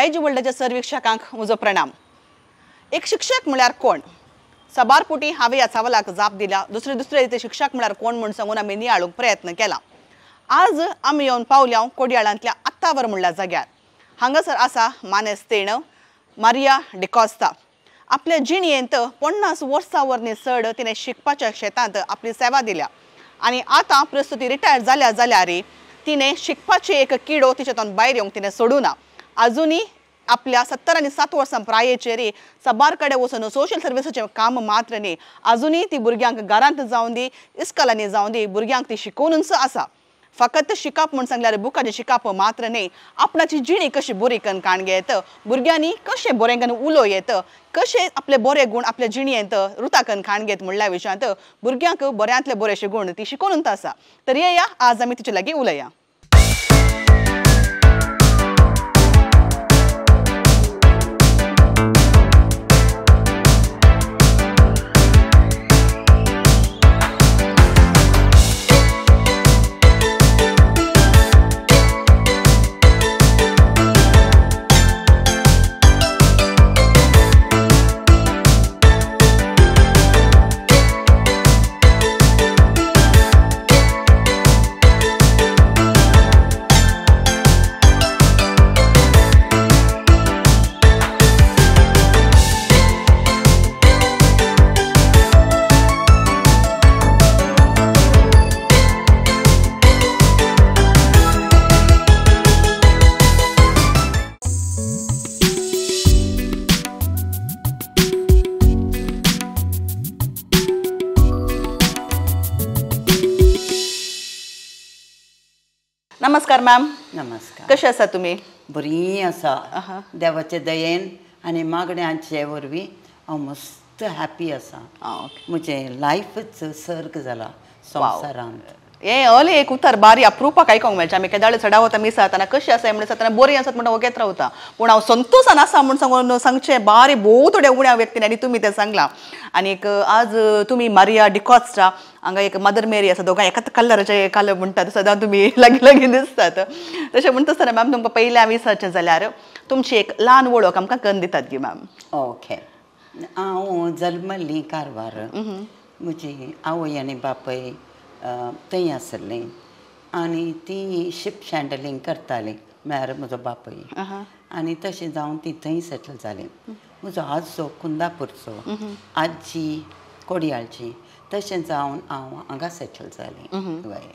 जायजी वर्ल्डाच्या सर्वेक्षकांक म्हजो प्रणाम. एक शिक्षक म्हळ्यार कोण? सबारपुटी हांवें ह्या सवालाक जाप दिला. दुसरे रिते शिक्षक म्हळ्यार कोण म्हूण सांगून आमी नियाळूंक प्रयत्न केला. आज आमी येवन पावल्या कोडयाळांतल्या आत्तावर म्हणल्या जाग्यार. हांगासर आसा मानेस तेणव, मारिया डिकॉस्ता. आपल्या जिणयेंत 50 वर्सां वरनी चड तिणें शिकपाच्या क्षेत्रांत आपली सेवा दिल्या आनी आतां प्रस्तुती रिटायर जाल्या जाल्यार तिणें शिकपाची एक किडो तिच्यातून भायर येवंक तिणें सोडूं ना. अजुनी आपल्या 70 आनी 7 वर्सां प्रायेचेर सबार कडेन वचून सोशल सर्विसाचें काम मात्र न्ही. अजुनी ती भुरग्यांक घरांत जावं दी, इस्कॉलांनी जावं दी, भुरग्यांक ती शिकोवनूच आसा. फकत शिकप म्हूण सांगल्यार बुकाचें शिकप मात्र न्ही. आपणाची जिणी कशी बरी करून काणगेत, भुरग्यांनी कशें बरें करून उलोवयेत, कशें आपले बरे गूण आपल्या जिणयेंत रुता करून काणगेत म्हणल्या विशयांत भुरग्यांक बऱ्यांतले बरेशे गूण ती शिकोवनूच आसा. तर येया आज आमी तिचे लागीं उलया. नमस्कार मॅम. नमस्कार. कशें आसा तुमी? बरी आसा देवाचे दयेन आनी मागण्यांचे वरवीं हांव मस्त हॅपी आसा. म्हजें लायफच सर्ग जाला संवसारांत. हे हले एक उतर बारी अप्रुपाक आयकोंक मेळटा. आमी केदाळे चडाव वता मिसातना कशें आसा म्हणून सातना बरी आसात म्हणून वगेत रावता. पूण हांव संतोशान आसा म्हूण सांगून सांगचें बारी भोव थोड्या उण्या व्यक्तींनी आनी तुमी तें सांगलां. आनीक आज तुमी मारिया डिकॉस्टा हांगा एक मदर मेरी आसा. दोगांय एकाच कलराचे काल म्हणटात सदां तुमी लागीं दिसतात. तशें म्हणटा आसतना मॅम तुमकां पयल्या विचारचें जाल्यार तुमची एक ल्हान वळख आमकां करून दितात गी मॅम. ओके. हांव जल्मल्लीं कारवार. म्हजी आवय आनी बापय थंय आसलीं आनी ती शिप हँडलींग करतालीं म्हळ्यार म्हजो बापय. आनी तशें जावन ती थंय सेटल जाली. म्हजो आजो कुंदापूरचो, आजी कोडयाळची. तशें जावन हांव हांगा सेटल जालें.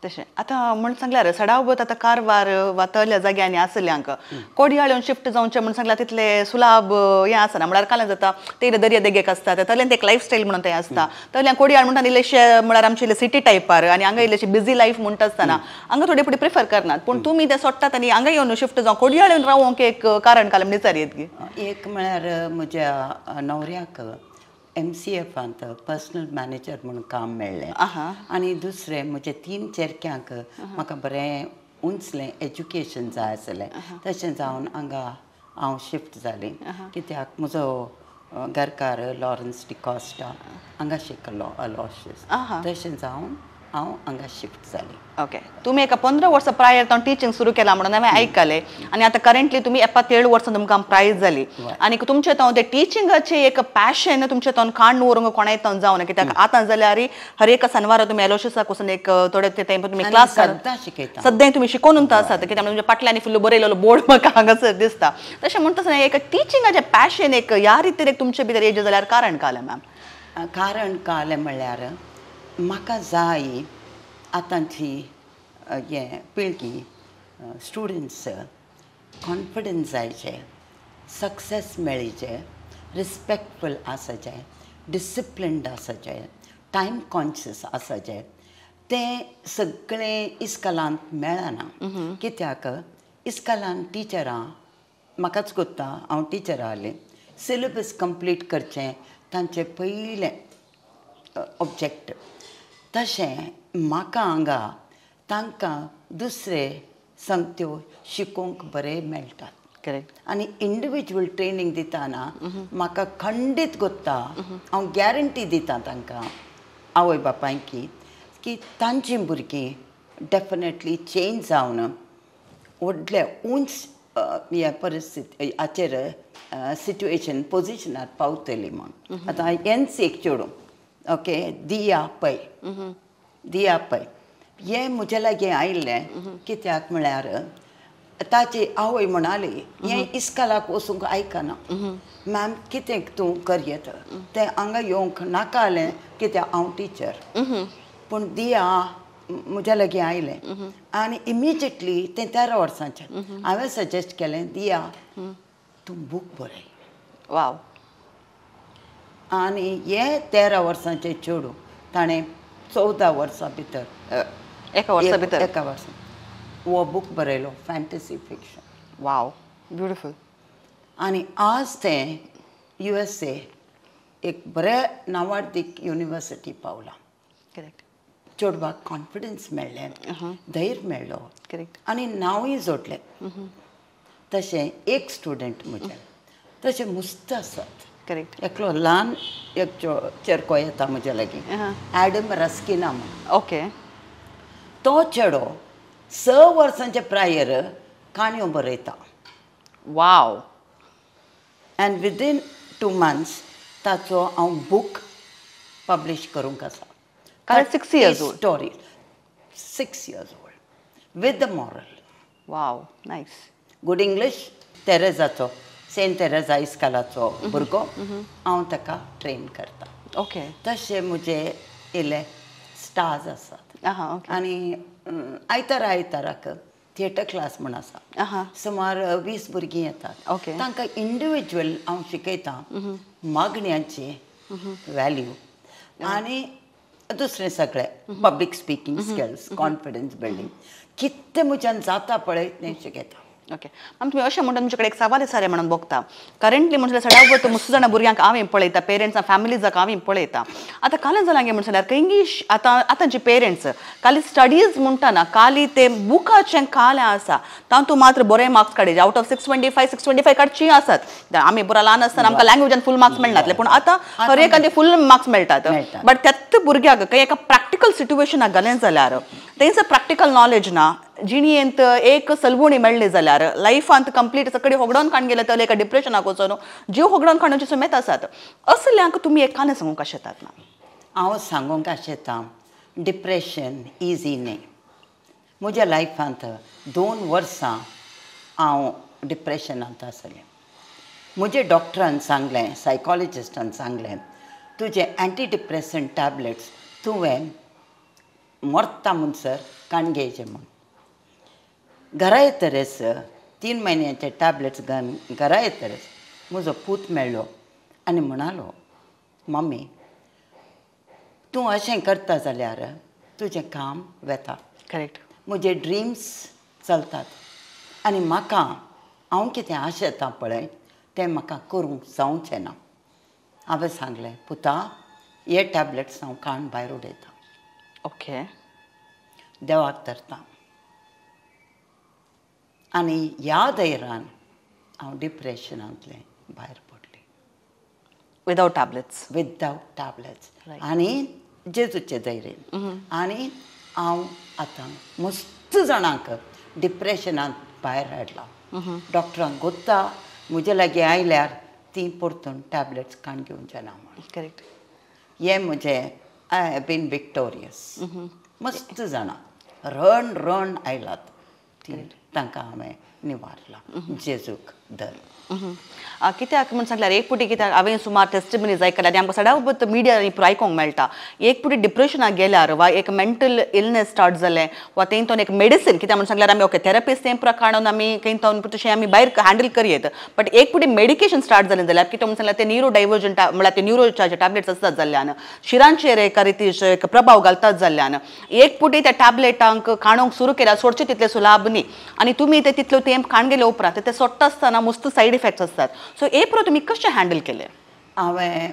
तशें आतां म्हण सांगल्यार सडावत आतां कारवार वा तळल्या जाग्यांनी आसल्यांक कोडयाळ येवन शिफ्ट जावचें म्हण सांगल्यार तितलें सुलाभ हें आसना. म्हळ्यार काल जाता ते दर्या देगेक आसता तळ्यान एक लायफस्टायल म्हणून तें आसता. तळ्यान कोडयाळ म्हणटा इल्लेशें म्हळ्यार आमचे सिटी टायपार आनी हांगा इल्लेशें बिजी लायफ म्हणटा आसतना हांगा थोडे फुडें प्रिफर करनात. पूण तुमी तें सोडटात आनी हांगा येवन शिफ्ट जावन कोडयाळ येवन रावोंक एक कारण काल विचारयेत गी. एक म्हळ्यार म्हज्या न्हवऱ्याक MCFांत पर्सनल मॅनेजर म्हणून काम मेळ्ळें. आनी दुसरें म्हजे 3 चेडक्यांक म्हाका बरें उंचलें एज्युकेशन जाय आसलें. तशें जावन हांगा हांव शिफ्ट जालें. कित्याक म्हजो घरकार लॉरन्स डिकॉस्टा हांगा शिकलो अलोशियस. तशें जावन हांव हांगा शिफ्ट जालें. ओके. तुमी एका 15 वर्सां प्रायर जावन टिचींग सुरू केलां म्हणून हांवें आयकलें. आनी आतां करंटली तुमी 77 वर्सां तुमकां प्रायज जाली. आनी तुमचे तो टिचिंगाचें एक पॅशन तुमचे तो काण व्हरूंक कोणाय तो जावं ना. कित्याक आतां जाल्यार हर एक शेनवारा तुमी एलोशियसाक वचून एक थोडे टायम तुमी क्लास शिकयता. सद्दां तुमी शिकोवनूच आसात. कित्याक तुमच्या फाटल्यान फुल्ल बरयलेलो बोर्ड म्हाका हांगासर दिसता. तशें म्हणटा आसतना एक टिचिंगाचें पॅशन एक ह्या रितीन एक तुमचे भितर हेजें जाल्यार कारण कालें मॅम. कारण कालें म्हणल्यार म्हाका जाय आतांची हें पिळगी स्टुडंट्स कॉन्फिडन्स जायचे, सक्सेस मेळचे, रिस्पेक्टफूल आसचे, डिसिप्लिन्ड आसचे, टायम कॉन्शियस आसचे. तें सगळें इस्कॉलांत मेळना. कित्याक इस्कॉलांत टिचरां म्हाकाच कोत्ता हांव टिचर आहलें. सिलेबस कंप्लीट करचें तांचें पयलें ऑब्जेक्ट. तशें म्हाका हांगा तांकां दुसरे संगत्यो शिकोवंक बरें मेळटात. करेक्ट. आनी इंडिविज्युअल ट्रेनिंग दितना म्हाका खंडीत कोत्ता हांव गॅरंटी दिता तांकां आवय बापायक की तांचीं भुरगीं डेफिनेटली चेंज जावन व्हडले उंच ह्या परिस्थिती हाचेर सिट्युएशन पोजिशनार पावतली म्हण आतां हेंच एक चेडूं ओके दिया पै हें म्हजे लागीं आयिल्लें कित्याक म्हळ्यार ताची आवय म्हणाली हें इस्कालाक वचूंक आयकना मॅम कितें तूं करयत तें हांगा येवंक नाका जालें कित्याक हांव टिचर पूण दिया म्हज्या लागीं आयलें आनी इमिजिएटली तें 13 वर्सांचें हांवें सजेस्ट केलें दिया तूं बूक बरय वाव आनी हें 13 वर्सांचें चेडूं ताणें 14 वर्सां भितर एका वर्सा भितर एका वर्सान हो बूक बरयलो फॅन्टसी फिक्शन वाव ब्युटिफूल आनी आज तें USA एक बरें नांवाडीक युनिवर्सिटी पावलां करेक्ट चेडवाक कॉन्फिडन्स मेळ्ळें धैर्य मेळ्ळो करेक्ट आनी नांवूय जोडलें तशें एक स्टुडंट म्हजें तशें मुस्त आसात करेक्ट एकलो ल्हान एक चेरको येता म्हज्या लागीं एडम रस्किना म्हूण ओके तो चेडो 6 वर्सांचे प्रायर काणयो बरयता वाव एंड विदीन 2 months ताचो हांव बूक पब्लीश करूंक आसा कारण 6 years old story 6 years old with the moral wow nice good English तेरेजाचो सेंट तेरेजा इस्कालाचो भुरगो हांव ताका ट्रेन करता ओके तशें म्हजे इल्ले स्टार्स आसात ओके आनी आयताराक थिएटर क्लास म्हण आसा सुमार 20 भुरगीं येतात ओके तांकां इंडिविज्युअल हांव शिकयतां मागण्यांची वॅल्यू आनी दुसरें सगळें public speaking skills confidence building कितें म्हज्यान जाता पळय तें शिकयता ओके मॅम तुम्ही अशें म्हणटा तुमचे कडेन एक सवाल आसा रे म्हणून बघता करंटली म्हणजे सडावत मस्त जाणां भुरग्यांक हांवें पळयता पेरंट्सां फॅमिलीजाक हांवें पळयता आतां कालें जालां गे म्हणून जाल्यार खंयी आतांचे पेरंट्स खाली स्टडीज म्हणटाना खाली ते बुकाचें कालें आसा तातूंत मात्र बरे मार्क्स काडचे आउट ऑफ 625 काडची आसात आमी बरो ल्हान आसतना आमकां लँग्वेजान फूल मार्क्स मेळनातले पूण आतां हर एकांचे फूल मार्क्स मेळटात बट त्याच भुरग्याक खंय एका प्रॅक्टिकल सिट्युएशनाक घालें जाल्यार तेंच प्रॅक्टिकल नॉलेज ना जिणेंत एक सलवणी मेळ्ळी जाल्यार लायफांत कंप्लीट सगळी होगडोन काण गेले तर एका डिप्रेशनाक वचून जीव होगडोन काडूचे सुमेत आसात असल्यांक तुमी एक काणें सांगूंक शकतात ना हांव सांगूंक आशेतां डिप्रेशन इजी न्ही म्हज्या लायफांत 2 वर्सां हांव डिप्रेशनांत आसलें म्हजे डॉक्टरान सांगलें सायकॉलॉजिस्टान सांगलें तुजे एंटी डिप्रेसंट टॅबलेट्स तुवें मरता म्हणसर काणगेचे म्हूण घरा येतरेस 3 म्हयन्याचे टॅबलेट्स घरा येतरेस म्हजो पूत मेळ्ळो आनी म्हणालो मम्मी तूं अशें करता जाल्यार तुजें काम वेता करेक्ट म्हजे ड्रिम्स चलतात आनी म्हाका हांव कितें आशेतां पळय तें म्हाका करूंक जावचें ना हांवें सांगलें पुता हे टॅबलेट्स हांव काण भायर उडयतां ओके देवाक धरता आनी ह्या धैर्यान हांव डिप्रेशनांतलें भायर पडलें विदाउट टॅबलेट्स विदाउट टॅबलेट्स आनी जेजूचे धैर्यान आनी हांव आतां मस्त जाणांक डिप्रेशनांत भायर हाडलां डॉक्टरांक गोत्ता म्हजे लागीं आयल्यार ती परतून टॅबलेट्स काण घेवचें ना म्हण करेक्ट हें म्हजें आय हॅव बीन विक्टोरियस मस्त जाणां रण आयलात ती तांकां हांवें निवारलां जेजूक धर कित्याक म्हण सांगल्यार एक पुटी कित्याक हांवें सुमार टेस्टिमनीज आयकल्या आनी आमकां सदांच मिडिया आयकूंक मेळटा एक पुटी डिप्रेशनाक गेल्यार वा एक मेंटल इलनेस स्टार्ट जालें वा तेंतून एक मेडिसीन कित्याक म्हण सांगल्यार आमी ओके थेरपीस्ट तें काडून आमी तेंतून तशें आमी भायर हँडल करयत बट एक पुटी मेडिकेशन स्टार्ट जालें जाल्यार कित्याक म्हण सांगल्यार ते न्यूरो डायवर्जंट म्हळ्यार ते न्यूरोचे टॅबलेट्स आसतात जाल्ल्यान शिरांचेर एका रितीचे एक प्रभाव घालतात जाल्ल्यान एक पुटी त्या टॅबलेटांक काणूंक सुरू केल्यार सोडचे तितले सुलाभ न्ही आनी तुमी ते तितलो तेंप काण गेले उपरांत ते सोडटा आसतना मस्त सायड इफेक्ट्स आसतात सो हे पुरो तुमी कशें हँडल केलें हांवें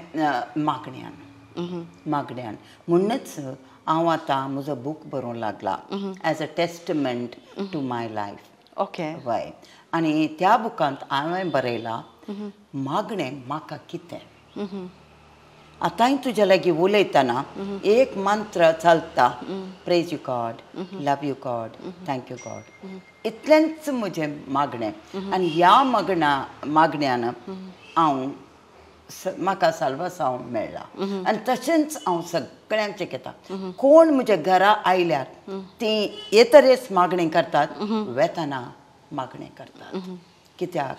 मागण्यान म्हणूनच हांव आतां म्हजो बूक बरोवंक लागला as a testament to my life okay हय आनी त्या बुकांत हांवें बरयलां मागणें म्हाका कितें आतांय तुज्या लागीं उलयतना एक मंत्र चलता, praise you God, love you God, thank you God. इतलेंच म्हजें मागणें. आनी ह्या मागण्यान हांव म्हाका साल्वासांव मेळ्ळा. आनी तशेंच हांव सगळ्यांचें घेता. कोण म्हज्या घरा आयल्यार तीं हे तरेच मागणी करतात, वेतना मागणी करतात. कित्याक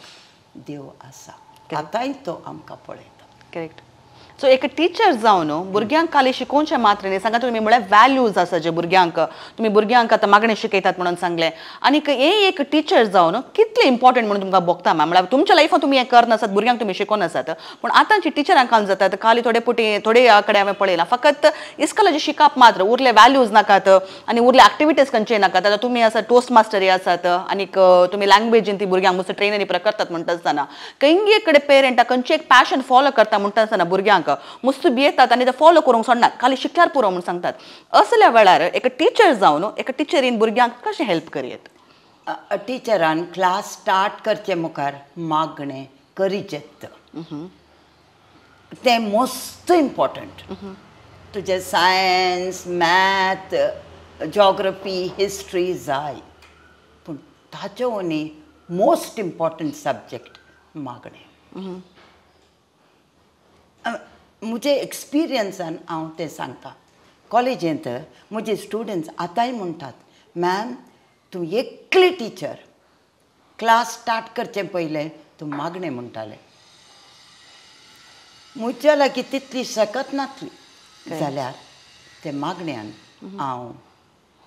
देव आसा. आतांय तो आमकां पळयता. करेक्ट. सो एक टिचर जावन भुरग्यांक खाली शिकोवचे मात्र न्ही, सांगा तुमी म्हळ्यार वॅल्यूज आसा जे भुरग्यांक तुमी भुरग्यांक आतां मागणें शिकयतात म्हणून सांगलें. आनी हे एक टिचर जावन कितलें इम्पॉर्टंट म्हणून तुमकां भोगता म्हळ्यार तुमच्या लायफान तुमी हें करनासत, भुरग्यांक तुमी शिकोवन आसात. पूण आतांची टिचरांक काल जातात खाली थोडे कडेन हांवें पळयलां फकत इस्कॉलाचें शिकप मात्र, उरले वॅल्यूज नाकात आनी उरले एक्टिविटीज खंयचे नाकात. आतां तुमी आसात टोस्ट मास्टरी आसात आनी तुमी लँग्वेजीन ती भुरग्यांक मस्त ट्रेनरी करतात म्हणटा आसतना खंय कडेन पेरंटाक खंयची एक पॅशन फॉलो करता म्हणटा आसतना भुरग्यांक मस्त भियेतात आनी ते फॉलो करूंक सोडनात, खाली शिकल्यार पुरो म्हणून सांगतात. असल्या वेळार एक टिचर जावन एक टिचरीन भुरग्यांक कशें हेल्प करीत? टिचरान क्लास स्टार्ट करचे मुखार मागणें करीचेत. तें मोस्ट इम्पॉर्टंट. तुजें सायन्स, मॅथ, जॉग्रफी, हिस्ट्री जाय, पूण ताचे वनी मोस्ट इम्पॉर्टंट सब्जेक्ट मागणें. म्हजे एक्सपिरियन्सान हांव तें सांगता. कॉलेजींत म्हजे स्टुडंट्स आतांय म्हणटात, मॅम तूं एकली टिचर, क्लास स्टार्ट करचे पयलें तूं मागणें म्हणटालें. म्हज्या लागीं तितली शकत नासली जाल्यार ते मागण्यान हांव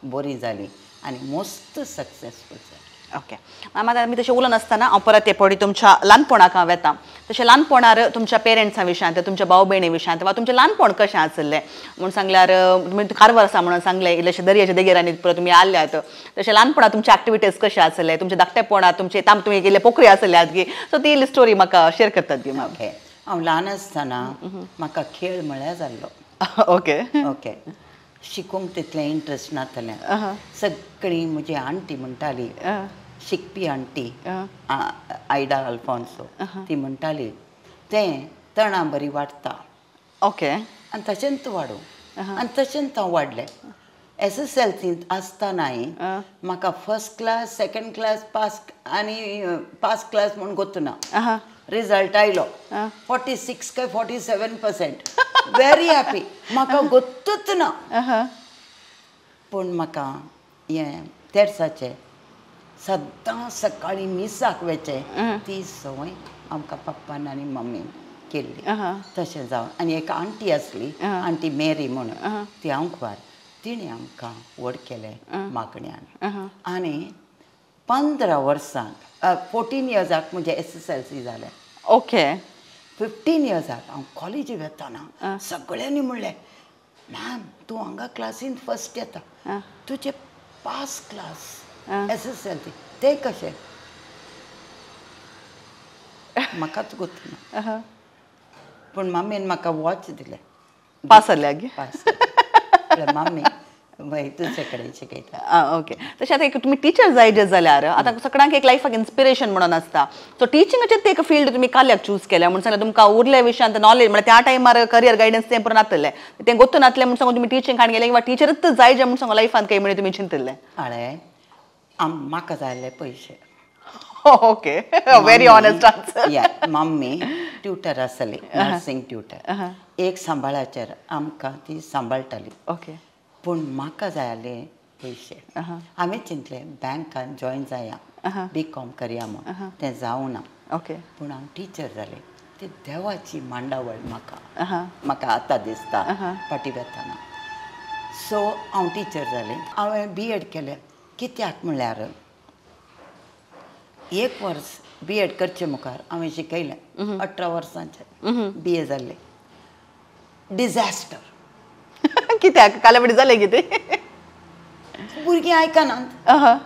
बरी जाली आनी मस्त सक्सेसफूल जाली. ओके. मात आमी तशें उलोवन आसतना हांव परत पडी तुमच्या ल्हानपणाक हांव येता. तशें ल्हानपणार तुमच्या पेरंट्सां विशयांत, तुमच्या भाव भयणी विशयांत वा तुमचें ल्हानपण कशें आसलें म्हूण सांगल्यार तुमी कारवार आसा म्हणून सांगलें, इल्लेशें दर्याच्या देगेरांनी तुमी आल्ल्यात. तशें ल्हानपणांत तुमचे एक्टिविटीज कशें आसले, तुमचे धाकटेपणांत तुमचे तुमी गेल्ले पोखरी आसल्यात गी, सो ती इल्ली स्टोरी म्हाका शेअर करतात गी. ओके. हांव ल्हान आसतना म्हाका खेळ म्हळ्यार जाल्लो. Okay okay. शिकूंक तितलें इंट्रस्ट नासलें. सगळीं म्हजी आंटी म्हणटाली, शिकपी आंटी आयडा अल्फॉन्सो, ती म्हणटाली तें तणां बरी वाडटा. ओके. आनी तशेंच तूं वाडूं. आनी तशेंच हांव वाडलें. SSLCंत आसतनाय म्हाका first class, second class pass class म्हूण गोतूना. रिजल्ट आयलो 46 काय 47%. Very happy. म्हाका गोतूच ना. पूण म्हाका हें तेर्साचें सद्दां सकाळीं मिसाक वचचें ती संवय आमकां पप्पान आनी मम्मीन केल्ली. तशें जावन आनी एक आंटी आसली, आंटी मेरी म्हणून, ती हांव तिणें आमकां व्हड केलें मागण्यान. आनी 15 वर्सांक 14 इयर्साक म्हजें SSLC जालें. ओके. 15 इयर्साक हांव कॉलेजी वेताना सगळ्यांनी म्हणलें, मॅम तूं हांगा क्लासीन फर्स्ट येता, तुजें पास क्लास SSLC तें कशें? म्हाकाच गोतूना. पूण मम्मीन म्हाका वॉच दिलें. पास जाल्या गी. पास. मम्मी वय दुसरे कडेन शिकयता. ओके. तशें आतां एक तुमी टिचर जाय जाल्यार आतां सगळ्यांक एक लायफाक इन्स्पिरेशन म्हणून आसता. सो टिचिंगाचें ते एक फील्ड तुमी काल्याक चूज केलें म्हणून सांगलें तुमकां उरल्या विशयांत नॉलेज म्हळ्यार त्या टायमार करियर गायडन्स तें पुरो नासलें, तें गोतून नासलें म्हणून सांगून तुमी टिचिंग हाड गेलें किंवा टिचरच जाय जें म्हणून सांगून लायफान खंय म्हणून तुमी चिंतिल्लें? म्हाका जाय आसले पयशे. ओके. Very honest answer. या मम्मी ट्युटर आसली, नर्सींग ट्युटर. एक सांबाळाचेर आमकां ती सांबाळटाली. ओके. पूण म्हाका जाय आसले पयशे. हांवें चिंतलें बँकान जॉयन जाया, BCom करया म्हूण. तें जावना. ओके. पूण हांव टिचर जालें. ती देवाची मांडावळ म्हाका आतां दिसता फाटीं वेताना. सो हांव टिचर जालें. हांवें B.Ed केलें. कित्याक म्हणल्यार 1 वर्स B.Ed करचे मुखार हांवें शिकयलें. 18 वर्सांचें BA जाल्लें. डिझास्टर. कित्याक कालावडी जालें कितें? भुरगीं आयकनात.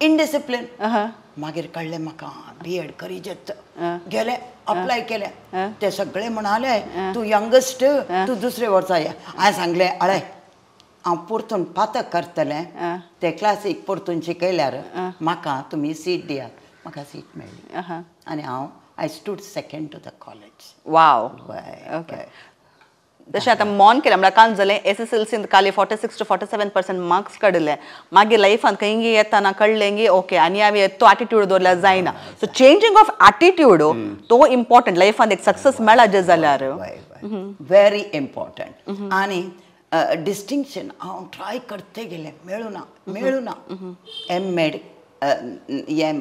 इनडिसिप्लीन. मागीर कळ्ळें म्हाका B.Ed करीचें. गेलें, अप्लाय केलें. ते सगळे म्हणाले तूं यंगस्ट, तूं दुसरे वर्सा या. हांवें सांगलें हळय हांव परतून पातक करतलें. ते क्लासीक परतून शिकयल्यार म्हाका तुमी सीट दियात. म्हाका सीट मेळ्ळी. आनी हांव I stood second to the college. Wow. Okay. जशें आतां मोन केलें म्हळ्यार काल जालें SSLCंत काली 46 to 47% मार्क्स काडले मागीर लायफान खंयी येताना कळलें की ओके आनी हांवें तो एटिट्यूड दवरल्यार जायना सो चेंजींग ऑफ एटिट्यूड तो इम्पॉर्टंट लायफान एक सक्सेस मेळ्ळा जे जाल्यार व्हेरी इम्पॉर्टंट आनी डिस्टिंक्शन हांव ट्राय करते गेलें मेळूना M.Med हे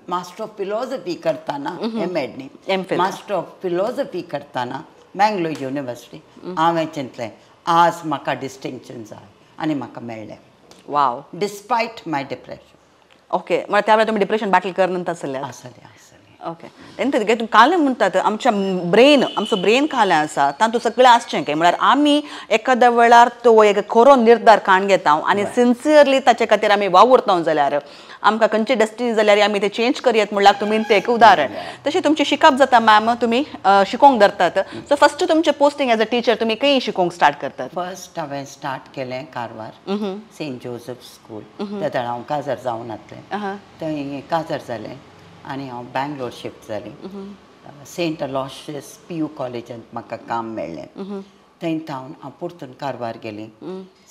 मास्टर ऑफ फिलॉसॉफी करतना M.Ed न्ही मास्टर ऑफ फिलॉसॉफी करतना मँगलोर युनिवर्सिटी हांवें चिंतलें आज म्हाका डिस्टिंक्शन जाय आनी म्हाका मेळ्ळें वाव डिस्पायट माय डिप्रेशन ओके म्हळ्यार त्या वेळार तुमी डिप्रेशन बॅटल करनात आसले ओके तेन्ना तुमी कालें म्हणटात आमच्या आमचो ब्रेन कालें आसा तातूंत सगळें आसचें काय म्हळ्यार आमी एखाद्या वेळार तो एक खरो निर्धार काण घेता आनी सिन्सियरली ताचे खातीर आमी वावुरता जाल्यार आमकां खंयची डेस्टिनी जाल्यार आमी ते चेंज करयत म्हणल्यार तुमी तें एक उदाहरण तशें तुमची शिकप जाता मॅम तुमी शिकोवंक धरतात सो फस्ट तुमचें पोस्टींग एज अ टीचर तुमी खंय शिकोवंक स्टार्ट करतात फर्स्ट हांवें स्टार्ट केलें कारवार सेंट जोसेफ स्कूल त्या हांव काजार जावन नासलें थंय काजार जालें आनी हांव बँगलोर शिफ्ट जालें सेंट अलोशियस PU कॉलेजांत म्हाका काम मेळ्ळें थंय थावन हांव परतून कारवार गेलीं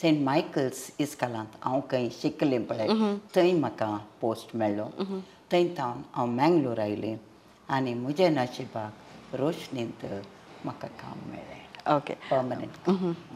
सेंट मायकल्स इस्कालांत हांव खंय शिकलें पळय थंय म्हाका पोस्ट मेळ्ळो थंय थावन हांव मँगलोर आयलें आनी म्हज्या नशिबाक रोशनींत म्हाका काम मेळ्ळें ओके पर्मनंट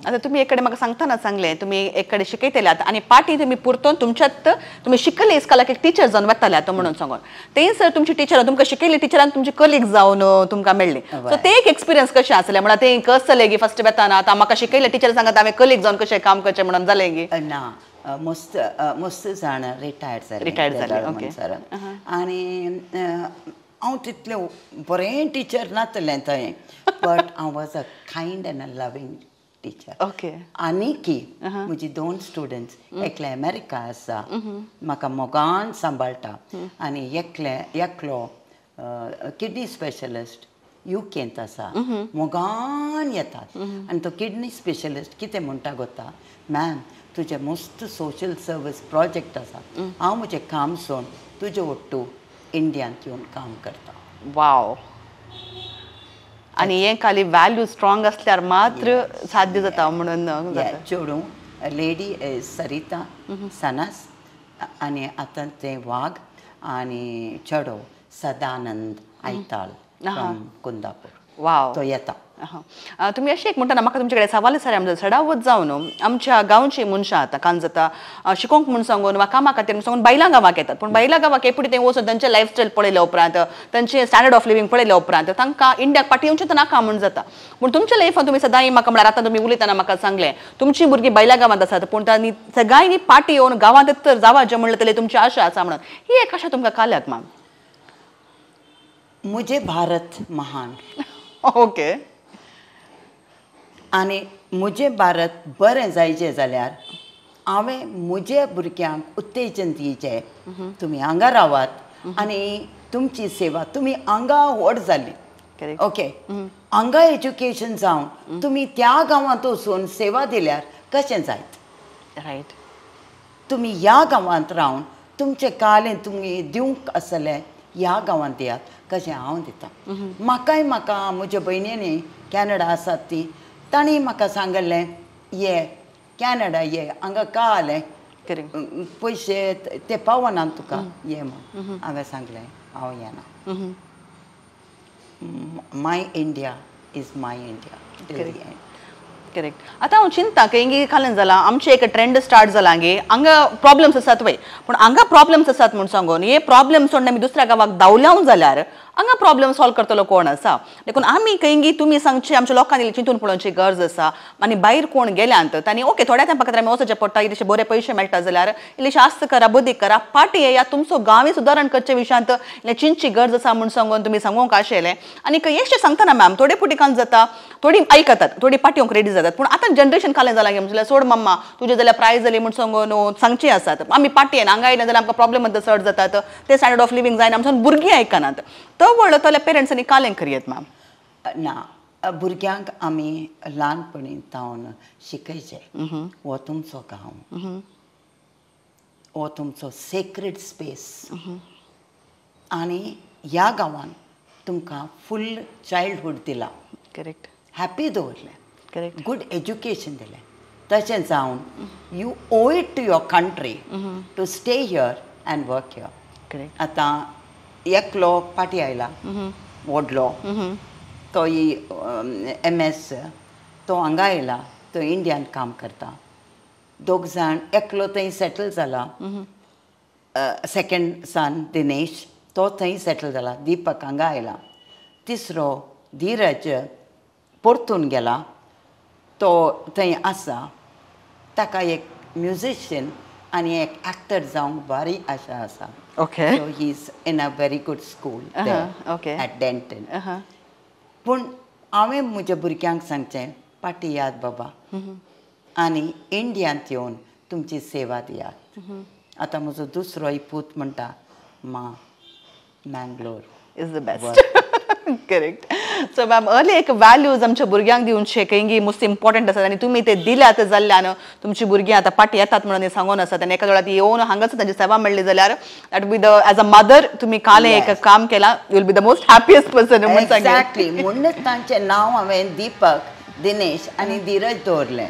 आतां तुमी एक कडेन म्हाका सांगतना सांगलें तुमी एक कडेन शिकयतल्यात आनी पाटी तुमी पुरतून तुमच्यात तुमी शिकले इस्कालाक एक टीचर जावन वताल्यात म्हणून सांगून थंयसर तुमची टिचर तुमकां शिकयली टिचरान तुमची कलीग जावन तुमकां मेळ्ळी सो ते एक एक्सपिरियन्स कशें आसलें म्हळ्यार तें कस जालें की फस्ट वेताना आतां म्हाका शिकयलें टिचर सांगता हांवें कलीग जावन कशें काम करचें म्हणून जालें की ना मस्त जाण रिटायर्ड जाले ओके सर आनी हांव तितलें बरें टीचर नासलें थंय बट हांव was a kind and a loving teacher okay आनी की म्हजी 2 स्टुडंट्स एकले अमेरिका आसा म्हाका मोगान सांबाळटा आनी एकलो किडनी स्पेशलिस्ट UKंत आसा मोगान येतात आनी तो किडनी स्पेशलिस्ट कितें म्हणटा गोता मॅम तुजें मस्त सोशल सर्वीस प्रोजेक्ट आसा हांव म्हजें काम सोडून तुजे ओट्टू इंडियांत येवन काम करता वाव आनी हें खाली वॅल्यू स्ट्रॉंग आसल्यार मात्र साध्य जाता म्हणून चेडूं लेडी सरिता सनास आनी आतां तें वाघ आनी चेडो सदानंद आयताल फ्रॉम कुंदापूर वाव तो येता तुमी अशें एक म्हणटना म्हाका तुमचे कडेन सवाल विचारया चडावत जावन आमच्या गांवची मनशां आतां कान जाता शिकोवंक म्हूण सांगून वा कामा खातीर म्हूण सांगून बायलां गांवांक येतात पूण बायलां गांवांक एपुटी थंय वचून तांचें लायफस्टायल पळयल्या उपरांत तांचें स्टँडर्ड ऑफ लिवींग पळयल्या उपरांत तांकां इंडियाक पाटी येवचें तर नाका म्हूण जाता पूण तुमच्या लायफान तुमी सदांय म्हाका म्हळ्यार आतां तुमी उलयतना म्हाका सांगलें तुमचीं भुरगीं बायलां गांवांत आसात पूण तांणी सगळ्यांनी पाटी येवन गांवांत तर जावं म्हणलें जाल्यार तुमची आशा आसा म्हणून ही एक आशा तुमकां काल्यात मॅम मुझे भारत महान ओके आनी मुझे भारत बरें जायचें जाल्यार हांवें म्हज्या भुरग्यांक उत्तेजन दिवचें तुमी हांगा रावात आनी तुमची सेवा तुमी हांगा व्हड जाली ओके हांगा एज्युकेशन जावन तुमी त्या गांवांत वचून सेवा दिल्यार कशें जायत रायट तुमी ह्या गांवांत रावन तुमचें कालें तुमी दिवंक आसलें ह्या गांवांत दियात कशें हांव दितां म्हाका म्हज्या भयणींनी कॅनडा आसात ती तांणी म्हाका सांगलें ये कॅनडा ये हांगा का आलें पयशे ते पावना तुका ये म्हूण हांवें सांगलें हांव येना my India is my India correct आतां हांव चिंतता की खालें जालां आमचें एक ट्रेंड स्टार्ट जाला गे हांगा प्रॉब्लम्स आसात वय पूण हांगा प्रॉब्लम्स आसात म्हूण सांगून हे प्रॉब्लम्स सोडून आमी दुसऱ्या गांवाक धांवल्या जाल्यार हांगा प्रॉब्लम सॉल्व करतलो कोण आसा देखून आमी खंय तुमी सांगचे आमच्या लोकांनी चिंतून पळोवची गरज आसा आनी भायर कोण गेल्यांत तांणी ओके थोड्या टायमा खातीर आमी वचचें पडटा इल्लेशे बरे पयशे मेळटा जाल्यार इल्लेशे आस्त करा बदीक करा पाटी येया तुमचो गांवय सुदारण करचे विशयांत इल्लें चिंतची गरज आसा म्हूण सांगून तुमी सांगूंक आशिल्लें आनी हेचें सांगतना मॅम थोडे फावटी कान जाता थोडी आयकतात थोडी पाटी येवंक रेडी जातात पूण आतां जनरेशन कालें जालां गे म्हणल्यार सोड मम्मा तुजे जाल्यार प्रायज जाली म्हूण सांगून सांगची आसात आमी पाटी येना हांगा येना जाल्यार आमकां प्रॉब्लम चड जातात ते स्टँडर्ड ऑफ लिवींग जायना आमच्यान भुरगीं आयकनात तो वळो तोल्या पेरंट्सांनी कालें करयत मॅम ना भुरग्यांक आमी ल्हानपणी तावन शिकयचें हो तुमचो गांव हो तुमचो सेक्रेड स्पेस आनी ह्या गांवान तुमकां फूल चायल्डहूड दिला करेक्ट हॅपी दवरलें करेक्ट good education दिलें तशें जावन you owe it to your country to stay here and work here. Correct आतां एकलो पाटी आयला व्हडलो तो MS तो हांगा आयला तो इंडियान काम करता दोग जाण एकलो थंय सेटल जाला सेकंड सन दिनेश तो थंय सेटल जाला दीपक हांगा आयला तिसरो धीरज परतून गेला तो थंय आसा ताका एक म्युजिशियन आनी एक एक्टर जावंक बरी आशा आसा. Okay So he's in a very good school there okay. at Denton. पूण हांवें म्हज्या भुरग्यांक सांगचें पाटी याद बाबा आनी इंडियांत येवन तुमची सेवा दियात. आतां म्हजो दुसरोय पूत म्हणटा मा Mangalore is the best. Correct. So ma'am early एक वॅल्यूज आमच्या भुरग्यांक दिवन शेकयंगी मोस्ट इम्पॉर्टंट आसात आनी तुमी ते दिल्यात जाल्ल्यान तुमची भुरगीं आतां पाटी येतात म्हणून सांगून आसात आनी एका वेळार ती येवन हांगाच तांची सेवा मेळ्ळी जाल्यार that be the as a mother तुमी काले एक काम केलां you will be the most हॅपियस्ट person. Exactly म्हणूनच तांचें नांव हांवें दीपक दिनेश आनी धीरज दवरलें.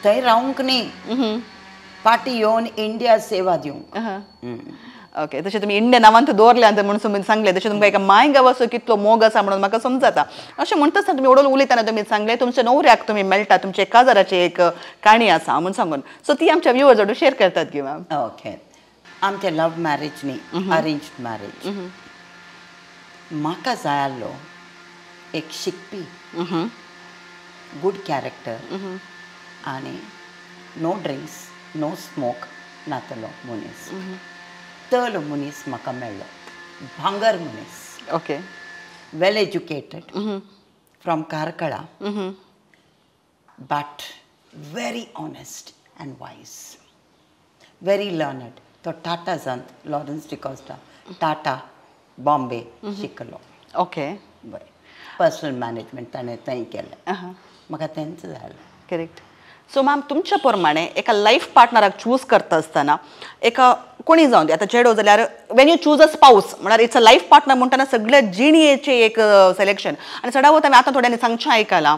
थंय रावंक न्ही पाटी येवन इंडिया सेवा दिवंक. ओके तशें तुमी इंडिया नांवान दवरलें म्हणून तुमी सांगलें तशें तुमकां एका माय गांवाचो कितलो मोग आसा म्हणून म्हाका समजता. अशें म्हणटा आसतना तुमी उडोवन उलयतना तुमी सांगलें तुमच्या न्हवऱ्याक तुमी मेळटा तुमच्या काजाराची एक काणी आसा म्हणून सांगून सो ती आमच्या व्ह्युअर्स वांगडा शेअर करतात की मॅम. ओके आमचें लव मॅरेज न्ही अरेंज्ड मॅरेज. म्हाका जाय आसलो एक शिकपी गूड कॅरेक्टर आनी नो ड्रिंक्स नो स्मोक नातलो मनीस. तल मनीस म्हाका मेळ्ळो भांगर मनीस. Okay well educated from Karkala but very honest and wise very learned. तो टाटाजांत लॉरन्स डिकॉस्टा टाटा बॉम्बे शिकलो. ओके बरें पर्सनल मॅनेजमेंट ताणें थंय केलें. म्हाका तेंच जाय. करेक्ट. सो मॅम तुमच्या प्रमाणे एका लाईफ पार्टनराक चूज करता आसतना एका कोणी जावन दी आतां चेडो जाल्यार Wien you choose a spouse म्हळ्यार इट्स अ लाईफ पार्टनर म्हणटना सगळ्या जिणयेचें एक सिलेक्शन आनी चडावत हांवें आतां थोड्यांनी सांगचें आयकलां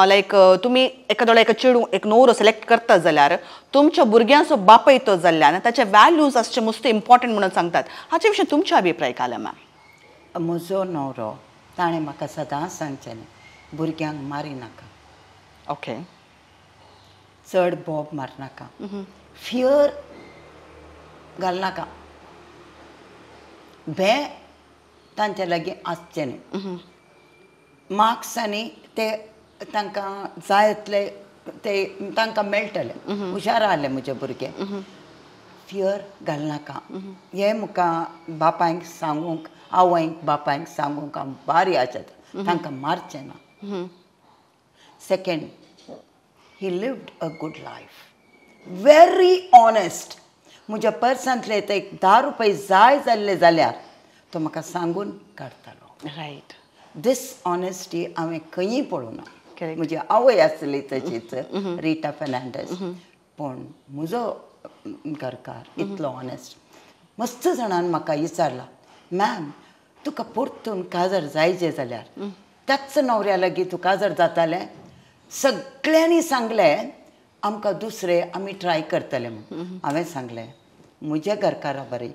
लायक तुमी एकादो एक चेडू एक न्हवरो सिलेक्ट करता जाल्यार तुमच्या भुरग्यांचो बापय तो जाल्ल्यान ताचे वॅल्यूज आसचे मस्त इम्पॉर्टंट म्हणून सांगतात. हाचे विशीं तुमचे अभिप्राय काले मॅम. म्हजो न्हवरो ताणें म्हाका सदांच सांगचें भुरग्यांक मारी नाका. ओके चड बोब मारनाका फियर घालनाका भे तांचे लागीं आसचें न्ही. मार्क्स आनी ते तांकां जाय तितले ते तांकां मेळटले. हुशार आहले म्हजे भुरगे. फियर घालनाका हें म्हाका बापायक सांगूंक आवयक बापायक सांगूंक हांव बारी आसता तांकां मारचें ना. Second he lived a good life very honest. म्हज्या पर्सांतले ते 10 रुपये जाय जाल्ले जाल्यार तो म्हाका सांगून काडटालो. रायट. दीस ऑनेस्टी हांवें खंयी पळोवना. Correct. म्हजी आवय आसली तशीच रिटा फेर्नांडीस पूण म्हजो घरकार इतलो ऑनेस्ट. मस्त जाणांन म्हाका विचारला मॅम तुका परतून काजर जायचें जाल्यार त्याच न्हवऱ्या लागीं तूं काजर जातालें. सगळ्यांनी सांगलें आमकां दुसरें आमी ट्राय करतले म्हूण. हांवें सांगलें म्हज्या घरकारा बरें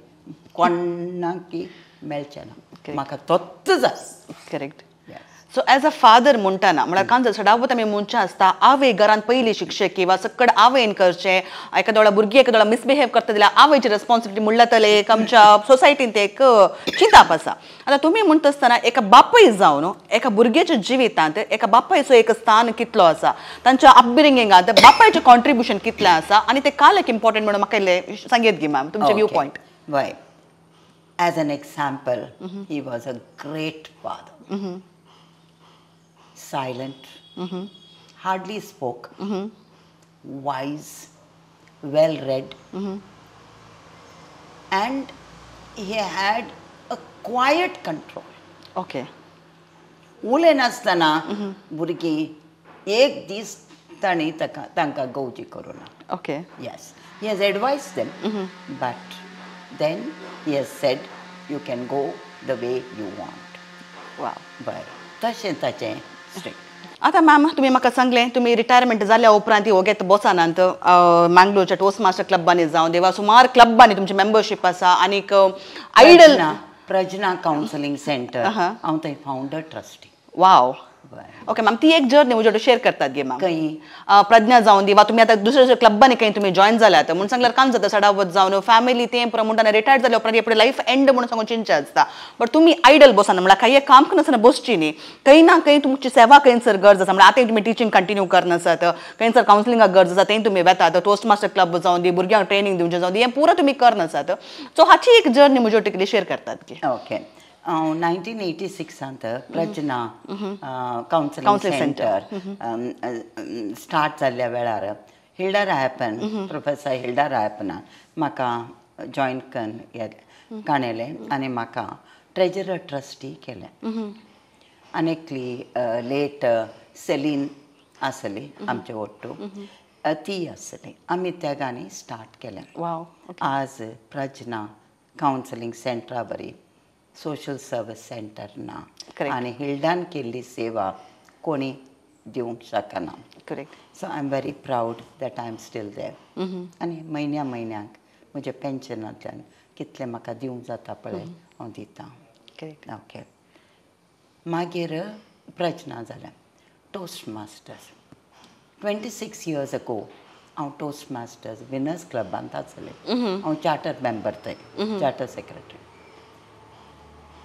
कोणाकी मेळचें ना म्हाका तोच जाय. Correct. So as a father म्हणटना म्हळ्यार कांय सदांच आमी म्हणचे आसता आवय घरान पयली शिक्षक किंवा सकड आवयन करचें. एखाद्या वेळा भुरगीं एखाद्या वेळा मिसबिहेव करता जाल्यार आवयची रेस्पॉन्सिबिलिटी म्हणल्यार तले एक आमच्या सोसायटीन ते एक चिंताप आसा. आतां तुमी म्हणटा आसतना एका बापय जावन एका भुरग्याच्या जिवितांत एका बापायचो एक स्थान कितलो आसा तांच्या अपब्रिंगिंगांत बापायचें कॉन्ट्रिब्युशन कितलें आसा आनी ते काल एक इम्पॉर्टंट म्हणून म्हाका इल्लें सांगीत गी मॅम तुमचे व्यू पॉयंट. वय as an example he was a great father. Silent, hardly spoke, wise, well read, and he had a quiet control. Okay. उलय नासतना भुरगीं एक दीस तांणी तांकां गवजी करूना. Okay. Yes, he has advised them, but then he has said you can go the way you want. Wow. But तशें ताचें strict. आतां ma'am तुमी म्हाका सांगलें तुमी रिटायरमेंट जाल्या उपरांत हो घेता बसनांत मँगलोरच्या टोस्ट मास्टर क्लब्बांनी जावं देवा सुमार क्लब्बांनी तुमची मेंबरशीप आसा आनीक आयडल प्रजना कावन्सिलींग सेंटर हांव थंय फावंडर ट्रस्टी. वाव ओके मॅम ती एक जर्नी म्हजे शेअर करतात गे मॅम खंय प्रज्ञा जावन दी वा तुमी आतां दुसऱ्या दुसऱ्या क्लब्बांनी खंय तुमी जॉयन जाल्यात म्हणून सांगल्यार काम जाता सडावत जावन फॅमिली तें प्रमोटान रिटायर जाल्या उपरांत एपडे लायफ एंड म्हणून सांगून चिंचा आसता बट तुमी आयडल बसना म्हळ्यार काही काम करनासतना बसची न्ही खंय ना खंय तुमची सेवा खंयसर गरज आसा म्हळ्यार आतां तुमी टिचींग कंटिन्यू करनासत खंयसर कावन्सिलिंगाक गरज आसा तें तुमी वेतात टोस्ट मास्टर क्लब जावन दी भुरग्यांक ट्रेनिंग दिवचें जावन दी हें पुरो तुमी करनासत सो हाची एक जर्नी म्हजे कितें शेअर करतात की ओके 1986 प्रजना कावन्सिलिंग सेंटर स्टार्ट जाल्ल्या वेळार हिल्डा रायपन प्रोफेसर हिल्डा रायपनान म्हाका जॉयन काणयलें आनी म्हाका ट्रेजरर ट्रस्टी केलें. आनी एकली लेट सेलीन आसली आमचे ओट्टू ती आसली आमी तेगांनी स्टार्ट केलें. वाव आज प्रजना कावन्सिलिंग सेंटरा बरी सोशल सर्वीस सेंटर ना आनी हिल्डान केल्ली सेवा कोणी दिवंक शकना. Correct so I am very proud that I am still there आनी म्हयन्याक म्हज्या पेन्शनांतल्यान कितलें म्हाका दिवंक जाता पळय हांव दितां. करेक्ट ओके मागीर प्रजना जालें टोस्ट मास्टर्स 26 years ago हांव टोस्ट मास्टर्स विनर्स क्लबांत आसलें. हांव चार्टर मेंबर थंय चार्टर सेक्रेटरी.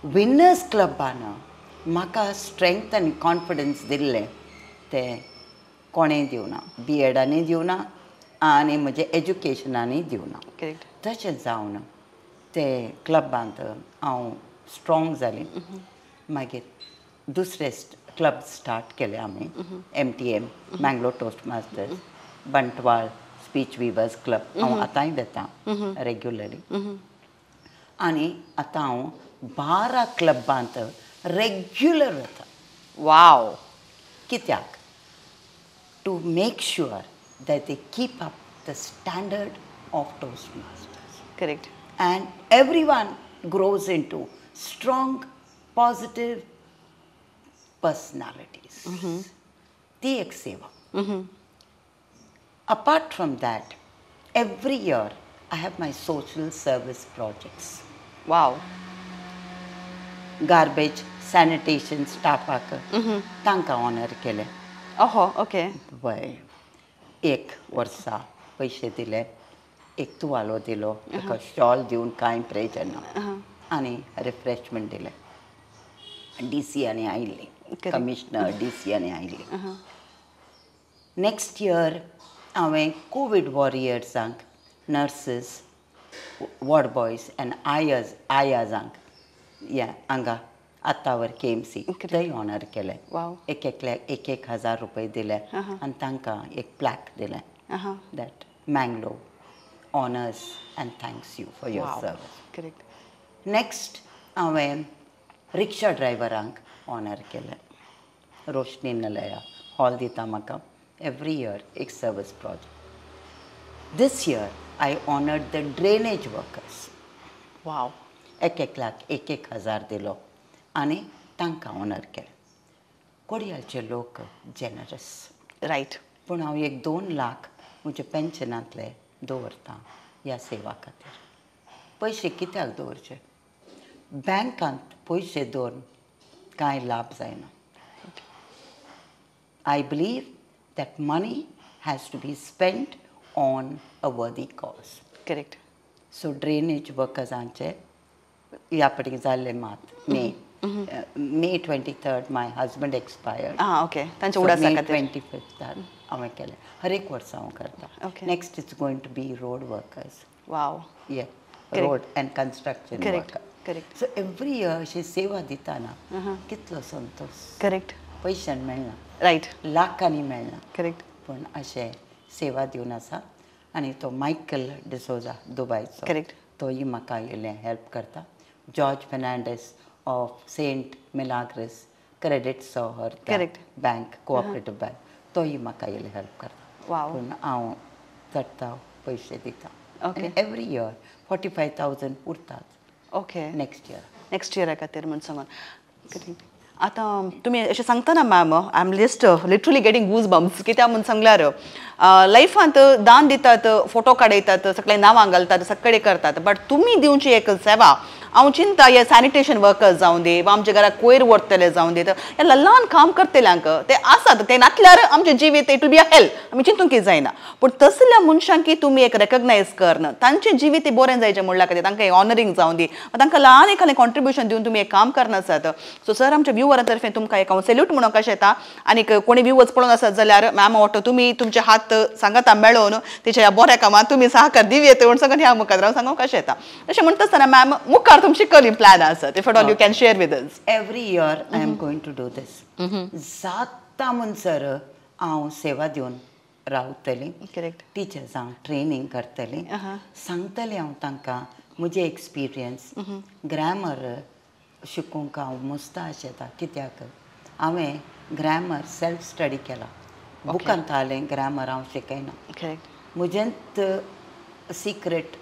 विनर्स क्लबान म्हाका स्ट्रेंथ आनी कॉन्फिडन्स दिल्लें तें कोणेंय दिवना BEdनी दिवना आनी म्हजें एज्युकेशनानूय दिवना. तशें जावन ते क्लबांत हांव स्ट्रोंग जालें. मागीर दुसरे क्लब स्टार्ट केले आमी MTM Mangalore Toastmasters Bantwal speech weavers club हांव आतांय वेतां रेग्युलरली आनी आतां हांव 12 क्लबांत रेग्युलर वता. वाव कित्याक to make sure that they keep up the standard of Toastmasters. Correct and everyone grows into strong positive personalities. ती एक सेवा. Apart from that every year I have my social service projects. Wow garbage sanitation स्टाफाक तांकां honour केलें. ओहो okay वय एक वर्सा पयशे दिले एक तुवालो दिलो एक शॉल दिवन कांय प्रेज ना आनी रिफ्रेशमेंट दिलें. DCआनी आयिल्ली कमिशनर DCआनी आयिल्ली. नेक्स्ट इयर हांवें कोवीड वॉरियर्सांक नर्सीस वॉर्ड बॉयज एंड आयाजांक हांगा आत्तावर KMC थंय ऑनर केलें. एकल्याक 1,000 रुपये दिले आनी तांकां एक प्लॅक दिलें that Mangalore honours end thanks you for your service. Correct next हांवें रिक्षा ड्रायव्हरांक ऑनर केलें. रोशनी नलया हॉल दिता म्हाका एवरी इयर एक service project. This year I honoured the drainage workers. Wow एकल्याक 1,000 दिलो आनी तांकां ऑनर केलें. कोडयालचे लोक जेनरस रायट पूण हांव 1-2 लाख म्हज्या पेन्शनांतले दवरतां ह्या सेवा खातीर. पयशे कित्याक दवरचे? बँकांत पयशे दवरून कांय लाभ जायना. I believe that money has to be spent on a worthy cause. Correct so drainage वर्कर्सांचे ह्या पटीक जाल्ले मात May 23rd my husband expired. Okay तांचे उडासा मे 25th हांवें केलें. हर एक वर्सा हांव करतां. Next is going to be road workers. Wow road and construction worker. Correct so every year अशी सेवा दिताना कितलो संतोष. करेक्ट पयशान मेळना रायट लाखांनी मेळना करेक्ट पूण अशें सेवा दिवन आसा. आनी तो मायकल डिसोजा दुबयचो करेक्ट तोय म्हाका इल्लें हेल्प करता. George Fernandes of saint Milagres credit सोहर बँक कोऑपरेटीव बँक तोय म्हाका इल्लें हेल्प करता. पूण हांव चडटा पयशे दिता. ओके एवरी इयर 45,000 उरतात. ओके नेक्स्ट इयर नेक्स्ट इयरा खातीर म्हण सांगून आतां तुमी अशें सांगतना ma'am I am literally getting goose bumps कित्याक म्हणून सांगल्यार लायफांत दान दितात फोटो काडयतात सगळे नांवां घालतात सगळे करतात बट तुमी दिवची एक सेवा हांव चिंता हे सॅनिटेशन वर्कर्स जावं दी वा आमच्या घराक कोयर व्हरतले जावं दी ह्या ल्हान काम करतल्यांक ते आसात ते नातल्यार आमचे जिवीत it will be a help आमी चिंतूंक की जायना पूण तसल्या मनशांक तुमी एक रेकग्नायज करन तांचे जिवीत बरें जायचें म्हणल्या खातीर तांकां ऑनरींग जावं दी तांकां ल्हान एक कॉन्ट्रिब्युशन दिवन तुमी एक काम करनासात सो सर आमच्या व्ह्युवरां तर्फे तुमकां एक हांव सॅल्यूट म्हणून कशें येता आनी कोणी व्ह्युवर्स पळोवन आसत जाल्यार मॅम वाटो तुमी तुमचे हात सांगाता मेळोवन तेच्या ह्या बऱ्या कामात तुमी सहकार दिवयेत म्हणून सांगून ह्या मुखार हांव सांगूंक कशें येता अशें म्हणटा आसतना मॅम मुखार तुमची कसली प्लॅन आसत if at all you can share with us every year I am going to do this जाता म्हणसर हांव सेवा दिवन रावतलें करेक्ट टिचर्सांक ट्रेनींग करतलें सांगतलें हांव तांकां म्हजे एक्सपिरियन्स ग्रॅमर शिकोवंक हांव मुस्ताश येता कित्याक हांवें ग्रॅमर सेल्फ स्टडी केला बुकांत आलें ग्रॅमर हांव शिकयना करेक्ट म्हजेंत सिक्रेट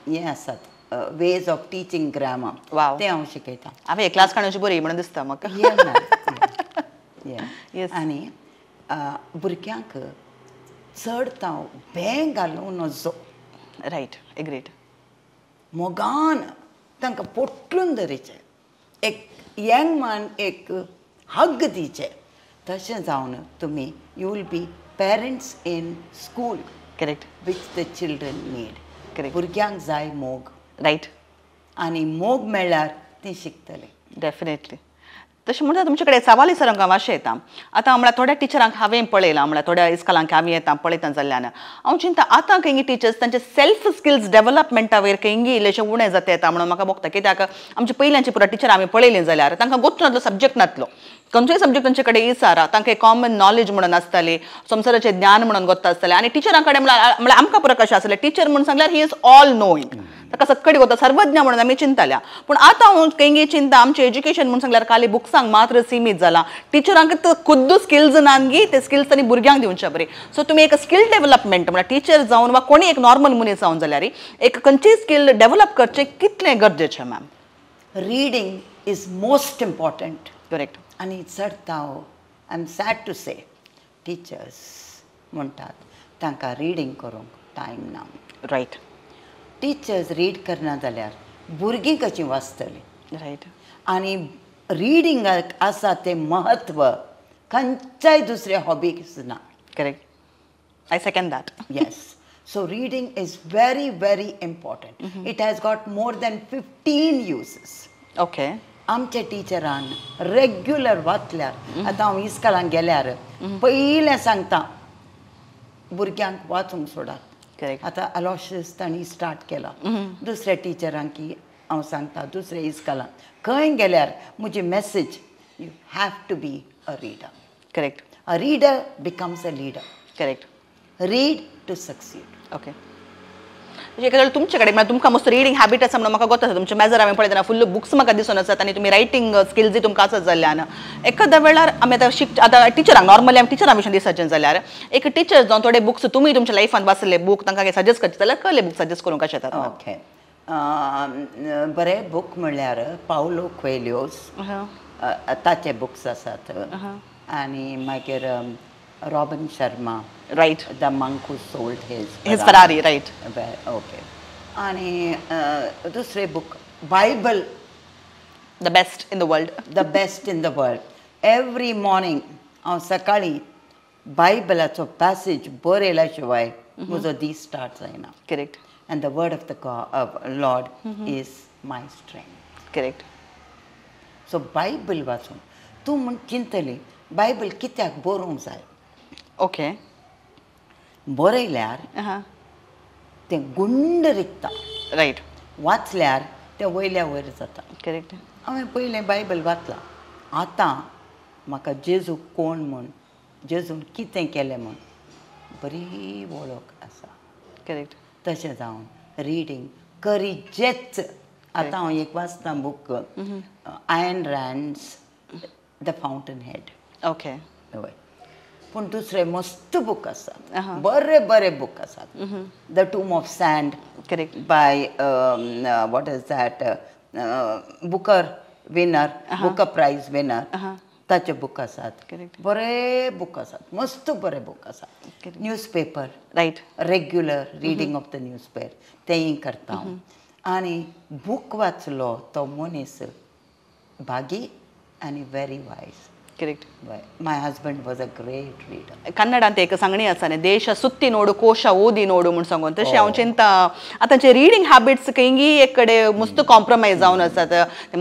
हें आसात ways of teaching grammar wow तें हांव शिकयतां हांवें क्लास काडूची बरी म्हणून दिसता म्हाका आनी भुरग्यांक चड ताव बें घालूं नजो रायट एग्रीड मोगान तांकां पोटलून धरीचें एक यंग मान एक हग दिचें तशें जावन तुमी you will be parents in school correct which the children need correct भुरग्यांक जाय मोग रायट आनी मोग मेळ्ळ्यार तीं शिकतलीं डेफिनेटली तशें म्हणटा तुमचे कडेन सवाल विचारूंक मातशें येता आतां म्हळ्यार थोड्या टिचरांक हांवें पळयलां म्हळ्यार थोड्या इस्कॉलांक आमी येता पळयता जाल्ल्यान हांव चिंता आतां खंयी टिचर्स तांचे सेल्फ स्किल्स डेव्हलपमेंटा वयर खंयी इल्लेशें उणें जाता येता म्हणून म्हाका भोगता कित्याक आमची पयल्यांची पुरो टिचर आमी पळयलीं जाल्यार तांकां गोश्ट नासलो सब्जेक्ट नासलो खंयचोय सब्जेक्ट तांचे कडेन इसारा तांकां कॉमन नॉलेज म्हणून आसताली संवसाराचें ज्ञान म्हणून गोत्ता आसतालें आनी टिचरां कडेन म्हळ्यार आमकां पुरो कशें आसलें टीचर म्हणून सांगल्यार ही इज ऑल नोईंग ताका सक्कडी गोता सर्वज्ञ म्हणून आमी चिंताल्या पूण आतां हांव खंयी चिंता आमचें एज्युकेशन म्हणून सांगल्यार खाली बुक्सांक मात्र सीमीत जाला टिचरांक खुद्द स्किल्स नांगी ते स्किल्स तांणी भुरग्यांक दिवचे बरे सो तुमी एक स्किल डेव्हलपमेंट म्हळ्यार टीचर जावन वा कोणी एक नॉर्मल मनीस जावन जाल्यार एक खंयचीय स्किल डेव्हलप करचें कितलें गरजेचें ma'am reading is most important correct आनी चड ताव I am sad to say teachers म्हणटात तांकां रिडींग करूंक टायम ना रायट टिचर्स रीड करना जाल्यार भुरगीं कशीं वाचतलीं रायट आनी रिडींगाक आसा तें महत्व खंयच्याय दुसऱ्या हॉबीक ना correct I second that yes so reading is very very important it has got more than 15 uses okay आमच्या टिचरान रेग्युलर वाचल्यार आतां हांव इस्कॉलांक गेल्यार पयलें सांगता भुरग्यांक वाचूंक सोडात आतां अलोशियस तांणी स्टार्ट केला दुसऱ्या टिचरांक की हांव सांगता दुसऱ्या इस्कॉलांक खंय गेल्यार म्हजी message you have to be a reader correct a reader becomes a leader correct read to succeed okay तुमचे कडेन म्हळ्यार तुमकां मस्त रिडींग हॅबीट आसा म्हणून म्हाका गोत आसा तुमचे मेजर हांवें पळयतना फुल्ल बुक्स म्हाका दिसून आसात आनी तुमी रायटींग स्किल्स तुमकां आसत जाल्ल्यान एखाद्या वेळार आमी आतां टिचरांक नॉर्मली आमी टिचरां विशीं दिसचें जाल्यार एक टिचर जावन थोडे बुक्स तुमी तुमच्या लायफान वाचले बूक तांकां सजेस्ट करचे जाल्यार कसले बूक सजेस्ट करूंक कशें येतात ओके बरे बूक म्हणल्यार पावलो क्वेलियोस ताचे बुक्स आसात आनी मागीर Robin Sharma right the monk who sold his Ferrari right okay आनी दुसरे book Bible the best in the world the best in the world every morning हांव सकाळीं बायबलाचो पॅसेज बरयल्या शिवाय म्हजो दीस स्टार्ट जायना correct and the word of the Lord is my strength. Correct. So Bible वाचून तूं म्हण चिंतली बायबल कित्याक बरोवंक जाय ओके बरयल्यार तें गुंड रिकता रायट वाचल्यार तें वयल्या वयर जाता करेक्ट हांवें पयलें बायबल वाचलां आतां म्हाका जेजू कोण म्हूण जेजून कितें केलें म्हूण बरी वळख आसा करेक्ट तशें जावन रिडींग गरजेच आतां हांव एक वाचता book Ayn Rand's the Fountainhead okay हय पूण दुसरे मस्त बूक आसात बरे बरे बूक आसात the tomb of sand correct by what is that Booker winner Booker prize winner ताचे बूक आसात बरे बूक आसात मस्त बरे बूक आसात newspaper right regular reading of the newspaper तेंय करता हांव आनी बूक वाचलो तो मनीस बागी आनी very wise correct my husband was a great reader. Kannada ಅಂತ ಸಂಗಣಿ ಆಸಾನೆ ದೇಶ ಸುತ್ತಿ ನೋಡು ಕೋಶ ಓದಿ ನೋಡು म्हूण सांगून तशें हांव चिंता आतांचे रिडींग हॅबिट्स हिंगी एक कडेन मस्त कॉम्प्रोमायज जावन आसात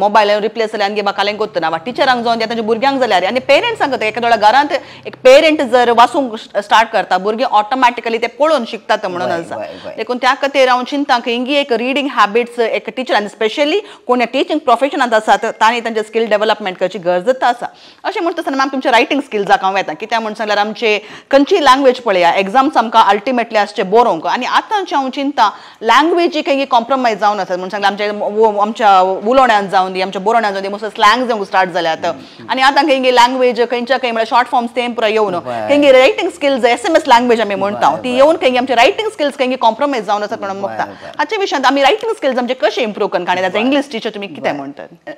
मोबायल रिप्लेस जाल्यार आमगे बाकालें कोत्तना वा टिचरांक जावन तांच्या भुरग्यांक जाल्यार आनी पेरंट्स सांगता एका दोळा घरांत एक पेरंट जर वाचूंक स्टार्ट करता भुरगीं ऑटोमॅटिकली ते पळोवन शिकतात म्हणून आसा देखून त्या खातीर हांव चिंता की हिंगी एक रिडींग हॅबिट्स एक टिचर आनी स्पेशली कोण टिचींग प्रोफेशनांत आसात तांणी तांचे स्कील डेव्हलपमेंट करची गरजता आसा अशें म्हणटा आसतना मॅम तुमचे रायटिंग स्किल्साक हांव येता कित्याक म्हण सांगल्यार आमचे खंयची लँग्वेज पळया एग्जाम्स आमकां अल्टिमेटली आसचे बरोवंक आनी आतांचे हांव चिंता लँग्वेजीक काही कॉम्प्रोमायज जावन आसात म्हण सांगल्यार आमच्या उलोवण्यान जावन दी आमच्या बरोवण्यान जावन दी मस्त स्लँग्स जावंक स्टार्ट जाल्यात आनी आतां खंय लँग्वेज खंयच्या खंय म्हळ्यार शॉर्ट फॉर्म्स तें पुरो येवन खंय रायटिंग स्किल्स SMS लँग्वेज आमी म्हणटा ती येवन खंय आमचे रायटिंग स्किल्स खंय कॉम्प्रोमायज जावन आसात म्हणून मुक्ता हाचे विशयांत आमी रायटिंग स्किल्स आमचे कशे इम्प्रूव करन एज अ इंग्लीश टीचर तुमी कितें म्हणटात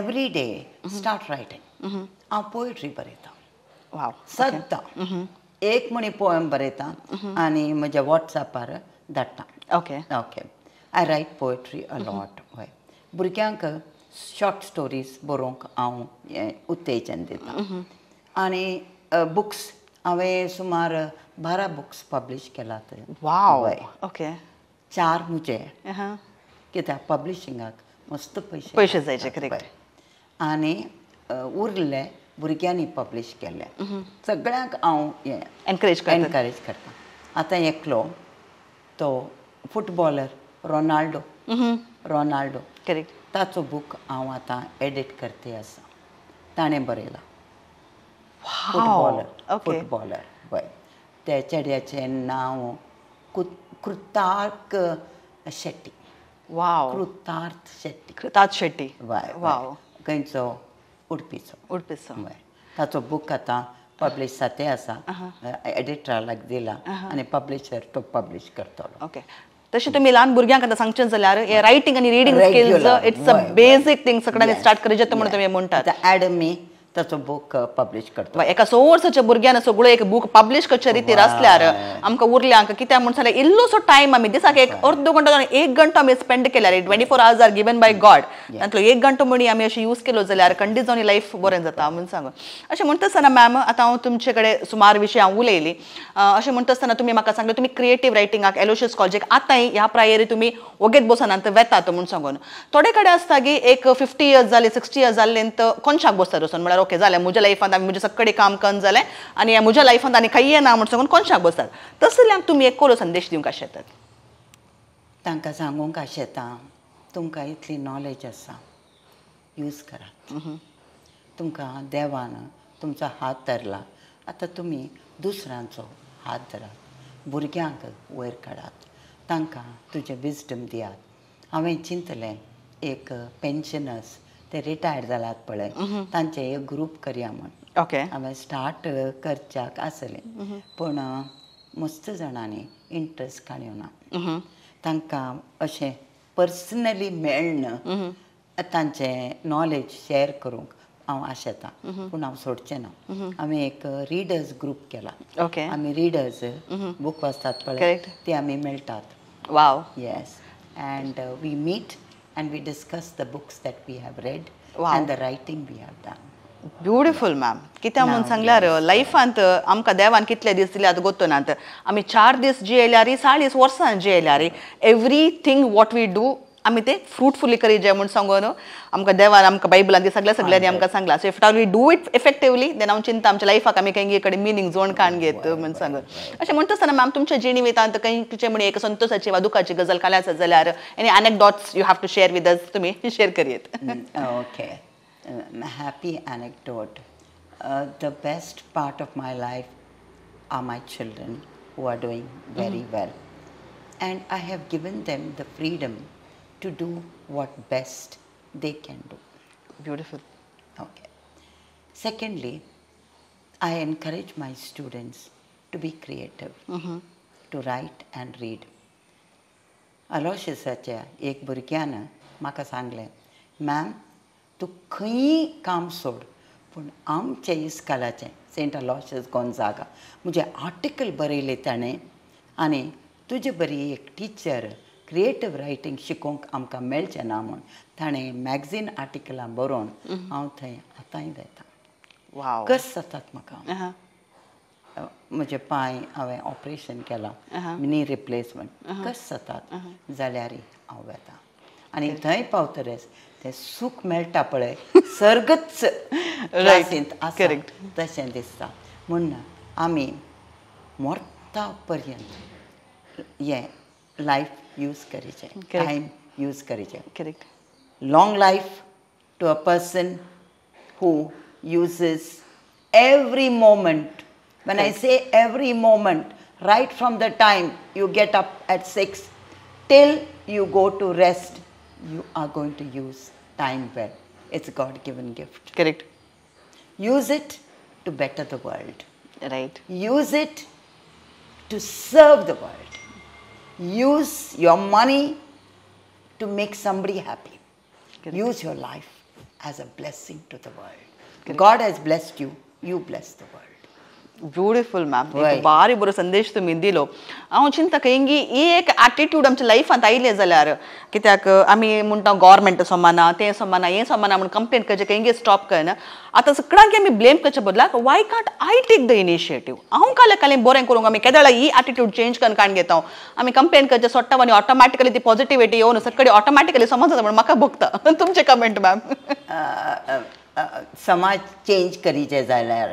एवरी डे स्टार्ट रायटिंग हांव पोएट्री बरयतां वाव सद्दां एक म्हणी पोएम बरयतां आनी म्हज्या वॉट्सॅपार धाडटां okay okay I write poetry a lot हय भुरग्यांक शॉर्ट स्टोरीज बरोवंक हांव उत्तेजन दितां आनी बुक्स हांवें सुमार 12 बुक्स पब्लीश केलात वाव ओके 4 म्हजे कित्याक पब्लिशिंगाक मस्त पयशे जायचे करेक्ट आनी उरले भुरग्यांनी पब्लीश केले सगळ्यांक हांव एनकरेज करता आतां एकलो तो फुटबॉलर रोनाल्डो करेक्ट ताचो बूक हांव आतां एडिट करते आसा ताणें बरयला फुटबॉलर हय त्या चेड्याचें नांव कृतार्थ शेट्टी वाव कृतार्थ शेट्टी वाव खंयचो उडपीचो ताचो बूक आतां पब्लीश जाते आसा एडिटराक दिला आनी पब्लिशर तो पब्लीश करतलो ओके तशें तुमी ल्हान भुरग्यांक आतां सांगचें जाल्यार हे रायटिंग आनी रिडींग स्किल्स इट्स अ बेसीक थिंग सगळ्यांनी स्टार्ट करचें म्हणून तुमी म्हणटात ॲडमी ताचो बूक पब्लीश करता एका सोर्साच्या भुरग्यान सगळो एक बूक पब्लीश करचे रितीर आसल्यार आमकां उरल्यांक कित्याक म्हण सांगल्यार इल्लोसो टायम आमी दिसाक एक अर्द घंटो जावन 1 घंटो आमी स्पेंड केल्यार 24 hours are given by God तातूंतलो 1 घंटो म्हणी आमी अशें यूज केलो जाल्यार खंडीत जावन लायफ बरें जाता म्हणून सांगून अशें म्हणटा आसतना मॅम आतां हांव तुमचे कडेन सुमार विशय हांव उलयली अशें म्हणटा आसतना तुमी म्हाका सांगलें तुमी क्रिएटीव रायटिंगाक एलोशियस कॉलेजीक आतांय ह्या प्रायरी तुमी वगेत बसनांत वेतात म्हणून सांगून थोडे कडेन आसता की एक 50 years जाली 60 years जाल्लेंत कोणशाक बसता वचून म्हळ्यार ओके जालें म्हज्या लायफांत आमी म्हजें सगळें काम करून जालें आनी म्हज्या लायफांत आनी काही ना म्हणून सांगून कोणशाक बसतात तसल्यांक तुमी एक कोलो संदेश दिवंक आशेतात तांकां सांगूंक आशेता तुमकां इतली नॉलेज आसा यूज करात तुमकां देवान तुमचो हात धरला आतां तुमी दुसऱ्यांचो हात धरात भुरग्यांक वयर काडात तांकां तुजें विजडम दियात हांवें चिंतलें एक पेन्शनर्स ते रिटायर्ड जाल्यात पळय तांचे एक ग्रूप करया म्हण ओके हांवें स्टार्ट करच्याक आसलें पूण मस्त जाणांनी इंट्रस्ट काडूना तांकां अशें पर्सनली मेळना तांचें नॉलेज शेअर करूंक हांव आशेतां पूण हांव सोडचें ना हांवें एक रिडर्स ग्रूप केला ओके आमी रिडर्स बूक वाचतात पळय ते आमी मेळटात वाव yes and we meet and we discuss the books that we have read and the writing we have done. Beautiful ma'am कित्याक म्हणून सांगल्यार लायफांत आमकां देवान कितले दीस दिल्यात गोतनात आमी 4 दीस जियेल्यार 40 वर्सां जियेल्यार एवरीथींग वॉट वी डू आमी ते फ्रुटफुली करी जे म्हूण सांगून आमकां देवान आमकां बायबलान ती सगळ्यांनी आमकां सांगला so if we do it effectively then हांव चिंता आमच्या लायफाक आमी खंय कडेन मिनींग जोड काण घेत म्हूण सांगून अशें म्हणटा आसतना मॅम तुमच्या जिणेंत खंयचे म्हणी एक संतोशाची वा दुखाची गजाल काल्यार आसत जाल्यार any anecdotes you have to share with us तुमी शेअर करीत okay happy anecdote. The best part of my life are my children who are doing very well. And I have given them the freedom to do what best they can do. Beautiful. Okay. Secondly, I encourage my students to be creative, to write and read. Aloysiusaच्या एक भुरग्यान म्हाका सांगलें, ma'am तूं खंयी काम सोड पूण आमचे इस्कालाचें सेंट अलोशियस गोंजागा म्हणजे आर्टिकल बरयलें ताणें आनी तुजे बरी एक टिचर क्रिएटीव रायटींग शिकोवंक आमकां मेळचें ना म्हूण ताणें मॅगझीन आर्टिकलां बरोवन हांव थंय आतांय देता. वाव. कस जातात म्हाका म्हजे पांय हांवें ऑपरेशन केलां नी रिप्लेसमेंट कस जातात जाल्यारय हांव वेता आनी थंय पावतरेच तें सूख मेळटा पळय सर्गच क्लासींत आसा तशें दिसता. म्हूण आमी मोर्ता पर्यंत हें लायफ यूज करचें टायम यूज करचें. Correct. Long life to a person who uses every moment. When I say every moment, right from the time you get up at 6 till you go to rest, you are going to use time well. It's a God-given gift. Correct. Use it to better the world. Right. Use it to serve the world. Use your money to make somebody happy. Use your life as a blessing to the world. God has blessed you, you bless the world. Beautiful ma'am. बारी बरो संदेश तुमी दिलो. हांव चिंता कयंगी ही एक attitude आमच्या लायफांत आयले जाल्यार कित्याक आमी म्हणटा गव्हर्मेंट समाना तें समाना हें समाना म्हूण कंप्लेन करचें कयंगी स्टॉप करना. आतां सगळ्यांक आमी ब्लेम करचे बदलाक why can't I take the initiative. हांव कालें बरें करूंक आमी केदां ही एटिट्यूड चेंज करून काण घेता. आमी कंप्लेन करचे सोडटा आनी ऑटोमॅटिकली ती पॉझिटिव्हिटी येवन सगळी ऑटोमॅटिकली समज जाता म्हूण म्हाका भोगता. तुमचें कमेंट मॅम. समाज चेंज करीचे जाल्यार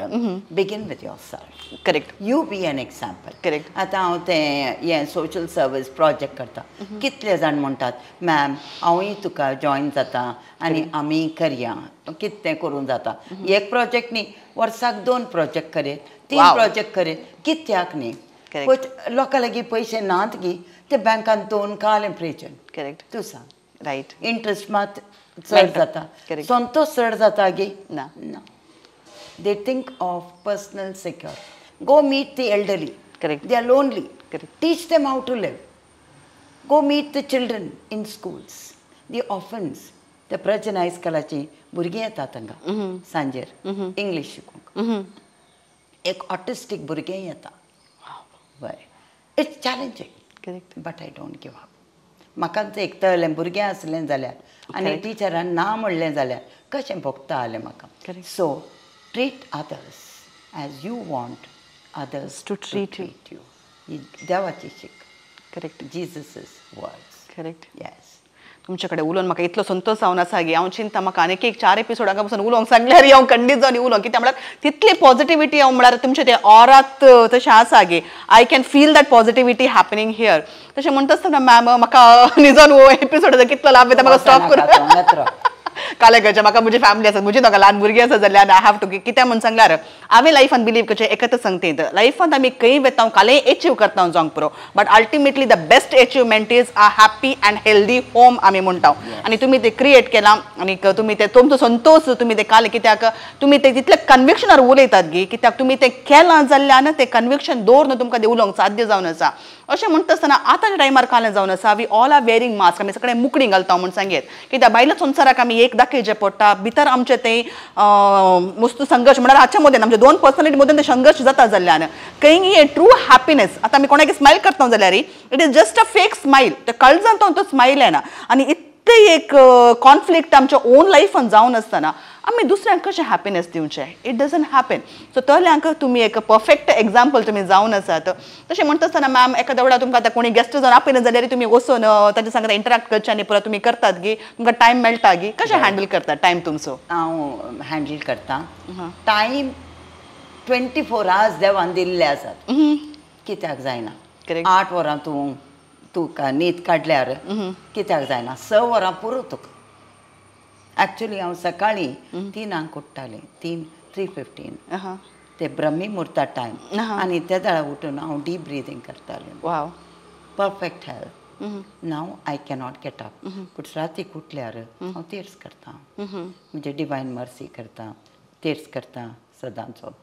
begin with yourself. Correct. You be an example. Correct. आतां हांव तें हें सोशल सर्वीस प्रोजेक्ट करता. कितले जाण म्हणटात मॅम हांवूय तुका जॉयन जाता आनी आमी करया. कितें करूं जाता. एक प्रोजेक्ट न्ही वर्साक 2 प्रोजेक्ट करीत 3 प्रोजेक्ट करीत कित्याक न्ही. लोकां लागीं पयशे नात गी ते बँकान दोन काल प्रेजन. करेक्ट. तूं सांग. रायट. इंट्रस्ट मात चड जाता. संतोष चड जाता गे ना. They think of personal secure. Go meet the elderly. Correct. They are lonely. Correct. Teach them how to live. Go meet the children in schools. The orphans. The प्रजना इस्कलाची भुरगीं येतात हांगा सांजेर इंग्लीश शिकूंक. एक ऑटिस्टीक भुरगें येता. बरें. It's challenging. Correct. But I don't give up. म्हाका एक तळें भुरगें आसलें जाल्यार आनी टिचरान ना म्हणलें जाल्यार कशें भोगता जालें म्हाका. So treat others as you want others to treat you. ही देवाची शीक. Correct. Jesus's words. Correct. Yes. तुमचे कडेन उलोवन म्हाका इतलो संतोश जावन आसा गे. हांव चिंता म्हाका आनीक एक 4 एपिसोडां पासून उलोवंक सांगल्यार हांव खंडीत जावन उलोवंक कित्याक म्हळ्यार तितली पॉझिटिव्हिटी हांव म्हळ्यार तुमचे ते ऑरात तशें आसा गे. I can feel that positivity happening here. तशें म्हणटा आसतना मॅम म्हाका न्हिजोन हो एपिसोडाचो कितलो लाभ येता म्हाका स्टॉप करून काले करचें. म्हाका म्हजी फॅमिली आसा म्हजी दोगां ल्हान भुरगीं आसा जाल्यार आय हॅव टू कित्याक म्हूण सांगल्यार हांवें लायफान बिलीव करचें एकच सांगतें लायफांत आमी खंय वेता कालें एचीव करता जावंक पुरो but ultimately the best achievement is a happy and healthy home आमी म्हणटा. आनी तुमी ते क्रिएट केलां आनी तुमी ते तुमचो संतोष तुमी ते काले कित्याक तुमी ते तितले कन्विक्शनार उलयतात गे कित्याक तुमी ते केलां जाल्यार तें कन्विक्शन दवरून तुमकां ते उलोवंक साध्य जावन आसा. अशें म्हणटा आसतना आतांच्या टायमार कालें जावन आसा we all are wearing mask. आमी सगळें मुकडी घालता म्हूण सांगेत कित्याक भायल्या संवसाराक आमी एक दाखयचें पडटा. भितर आमचे ते मस्त संघर्श म्हळ्यार हाच्या मदें आमचे 2 पर्सनॅलिटी मदें ते संघर्श जाता जाल्यार खंय हे ट्रू हॅपीनेस. आतां आमी कोणाक स्मायल करता जाल्यार it is just a fake smile. ते काळजांत तो स्मायल येना आनी इतले एक कॉन्फ्लिक्ट आमच्या ओन लायफान जावन आसतना आमी दुसऱ्यांक कशें हॅपीनेस दिवचें. It doesn't happen. सो तल्यांक तुमी एक परफेक्ट एग्जाम्पल तुमी जावन आसात. तशें म्हणटा आसतना मॅम एखाद्या वेळार तुमकां आतां कोणी गेस्ट जावन आपयना जाल्यार तुमी वचून तांचे सांगता इंटरॅक्ट करचें आनी परत तुमी करतात गी तुमकां टायम मेळटा गी कशें हँडल करता टायम तुमचो. हांव हँडल करता. टायम 24 hours देवान दिल्ले आसात. कित्याक जायना. 8 वरां तुका न्हीद काडल्यार कित्याक जायना. 6 वरां पुरो तुका. एक्चुली हांव सकाळीं 3 उठ्ठालें 3:15 ते ब्रह्मी मुहूर्ता टायम आनी त्या दाळा उठून हांव डीप ब्रिदींग करतालें. Wow. Perfect health. Now I cannot get up but रातीक उठल्यार हांव तेर्स करता. म्हणजे डिवायन मर्सी करता तेर्स करता सदांचो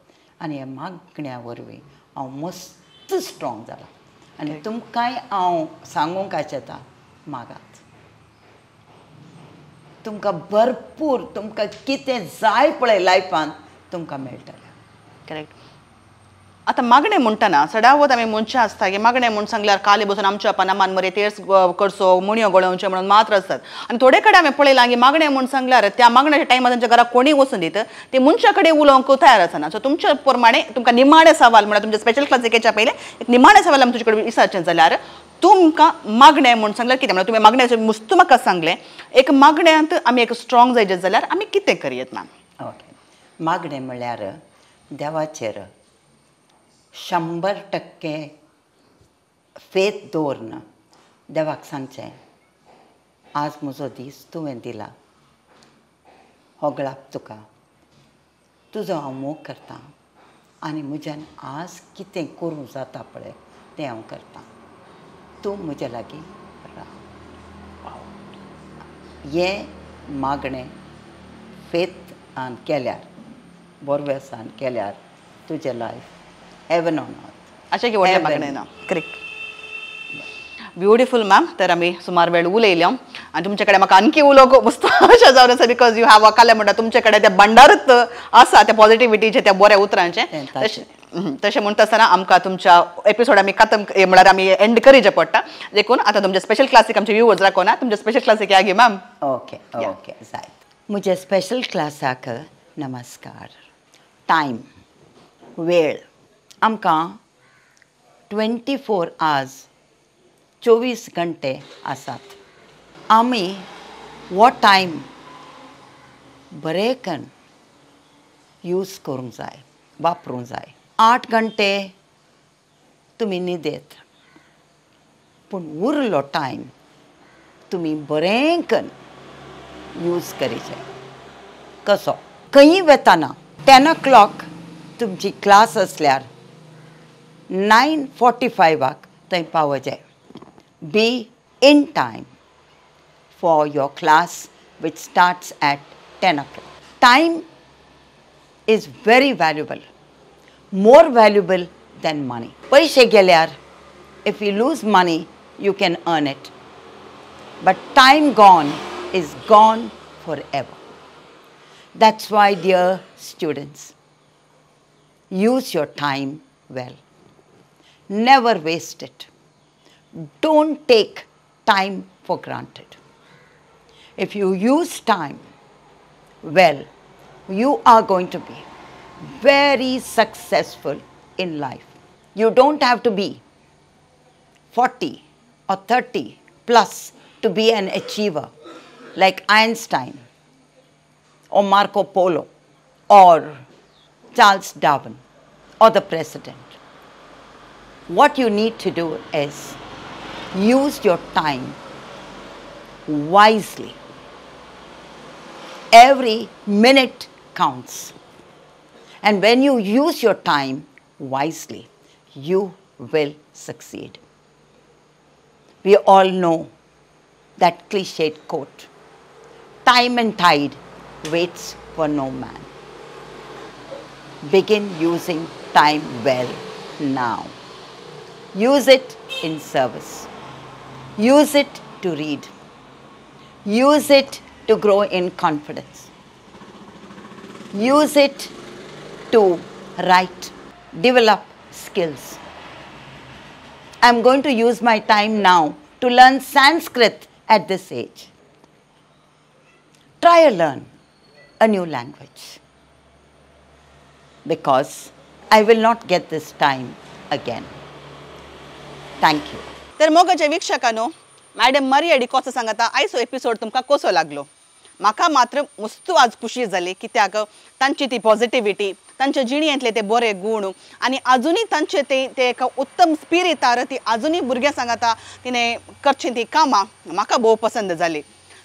आनी हे मागण्या वरवीं हांव मस्त स्ट्रॉंग जाला. आनी तुमकांय हांव सांगूंक आशेता मागात. तुमकां भरपूर तुमकां कितें जाय पळय लायफान तुमकां मेळटलें. करेक्ट. आता मागणें म्हणटना सदावत आमी मनशां आसता की मागणें म्हूण सांगल्यार काली बसून आमच्या अपानामान मरे तेर्स करचो मुणयो गळोवचे म्हणून मात्र आसतात. आनी थोडे कडेन हांवें पळयलां की मागणें म्हूण सांगल्यार त्या मागण्याच्या टायमार तांच्या घरा कोणीय वचून दीत ते मनशा कडेन उलोवंक तयार आसना. सो तुमच्या प्रमाणे तुमकां निमाणे सवाल म्हणल्यार तुमच्या स्पेशल क्लासिकेच्या पयलें एक निमाणे सवाल आमी तुजे कडेन विचारचें जाल्यार तुमकां मागणें म्हूण सांगल्यार कितें म्हणल्यार तुमी मागण्याचें मुस्त म्हाका सांगलें एक मागण्यांत आमी एक स्ट्रॉंग जायचे जाल्यार आमी कितें करयत मॅम? ओके. मागणें म्हणल्यार देवाचेर 100% फेथ दवरन देवाक सांगचें आज म्हजो दीस तुवें दिला, होगळाप तुका, तुजो हांव मोग करतां आनी म्हज्यान आज कितें करूं जाता पळय तें हांव करतां, तूं म्हज्या लागीं राव. हें मागणें फेथान केल्यार बोरवेसान केल्यार तुजें लायफ हेवन ऑन अर्थ. अशें की व्हडलें मागणें ना. करेक्ट. Beautiful ma'am. तर आमी सुमार वेळ उलयल्या आनी तुमचे कडेन म्हाका आणखी उलोवंक मस्त अशें जावन आसा बिकॉज यू हॅव काले म्हणटा तुमचे कडेन तें भंडारच आसा त्या पॉझिटिव्हिटीचे त्या बऱ्या उतरांचे. तशें म्हणटा आसतना आमकां तुमच्या एपिसोड आमी खतम म्हळ्यार आमी एंड करीचें पडटा देखून आतां तुमचे स्पेशल क्लासीक आमचे व्ह्यूवर्स राखोना तुमचे स्पेशल क्लासीक या गे मॅम. ओके ओके जाय. म्हज्या स्पेशल क्लासाक नमस्कार. टायम वेळ आमकां 24 hours 24 घंटे आसात. आमी हो टायम बरे करून यूज करूंक जाय, वापरूंक जाय. 8 घंटे तुमी न्हिदेत पूण उरलो टायम तुमी बरें करून यूज करीचें. कसो? खंयी वेताना 10 o'clock तुमची क्लास असल्यार 9:45 थंय पावचें. Be in time for your class which starts at 10 o'clock. Time is very valuable, more valuable than money. पैसे गेल्यार if you lose money you can earn it, but time gone is gone forever. That's why, dear students, use your time well. Never waste it. Don't take time for granted. If you use time well, you are going to be very successful in life. You don't have to be 40 or 30 plus to be an achiever like Einstein or Marco Polo or Charles Darwin or the president. What you need to do is use your time wisely. Every minute counts. And when you use your time wisely, you will succeed. We all know that cliched quote, time and tide waits for no man. Begin using time well now. Use it in service. Use it to read. Use it to grow in confidence. Use it to write, develop skills. I'm going to use my time now to learn Sanskrit at this age. Try to learn a new language because I will not get this time again. Thank you. तर मोगाच्या वीक्षकांनो madam मरियाडी कसो सांगता आयचो episode तुमकां कसो लागलो. म्हाका मात्र मस्त आज खुशी जाली कित्याक तांची ती पॉझिटिव्हिटी तांच्या जिणेंतले ते बरे गूण आनी आजुनी तांचे ते एक उत्तम स्पिरिटार ती आजुनी भुरग्यां सांगता तिणें करची ती कामां म्हाका भोव पसंद जाली.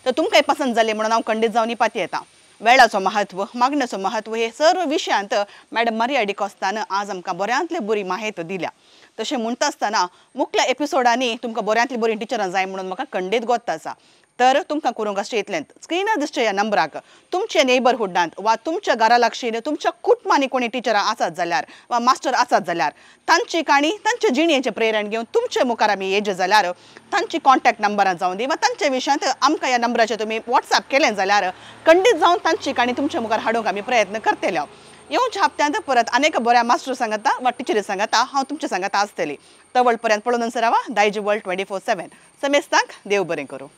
तर तुमकांय पसंद जाली म्हणून हांव खंडीत जावन पातयेता येता. वेळाचो महत्व मागण्याचो महत्व हे सर्व विशयांत मॅडम मरियाडी कोस्तान आज आमकां बऱ्यांतली बरी माहिती दिल्या. तशें म्हणटा आसतना मुख्य एपिसोडांनी तुमकां बऱ्यांतली बरी टिचरां जाय म्हणून म्हाका खंडीत गोत्त आसा. तर तुमकां करूंक अशें इतलेंच स्क्रीनार दिसचे ह्या नंबराक तुमचे नेबरहुडांत वा तुमच्या घरा लागशीं तुमच्या कुटुंबांनी कोणी टिचरां आसात जाल्यार वा मास्टर आसात जाल्यार तांची काणी तांचे जिणेचें प्रेरण घेवन तुमचे मुखार आमी येयचे जाल्यार तांची कॉन्टॅक्ट नंबरां जावं दी वा तांच्या विशयांत आमकां ह्या नंबराचेर तुमी वॉट्सॅप केलें जाल्यार खंडीत जावन तांची काणी तुमच्या मुखार हाडूंक आमी प्रयत्न करतले येवच्या हप्त्यांत परत अनेक बऱ्या मास्टर सांगता वा टिचरी सांगता हांव तुमच्या सांगता आसतली तवळ पर्यंत पळोवन रावा दायज वर्ल्ड 24/7 समेस्तांक देव बरें करूं.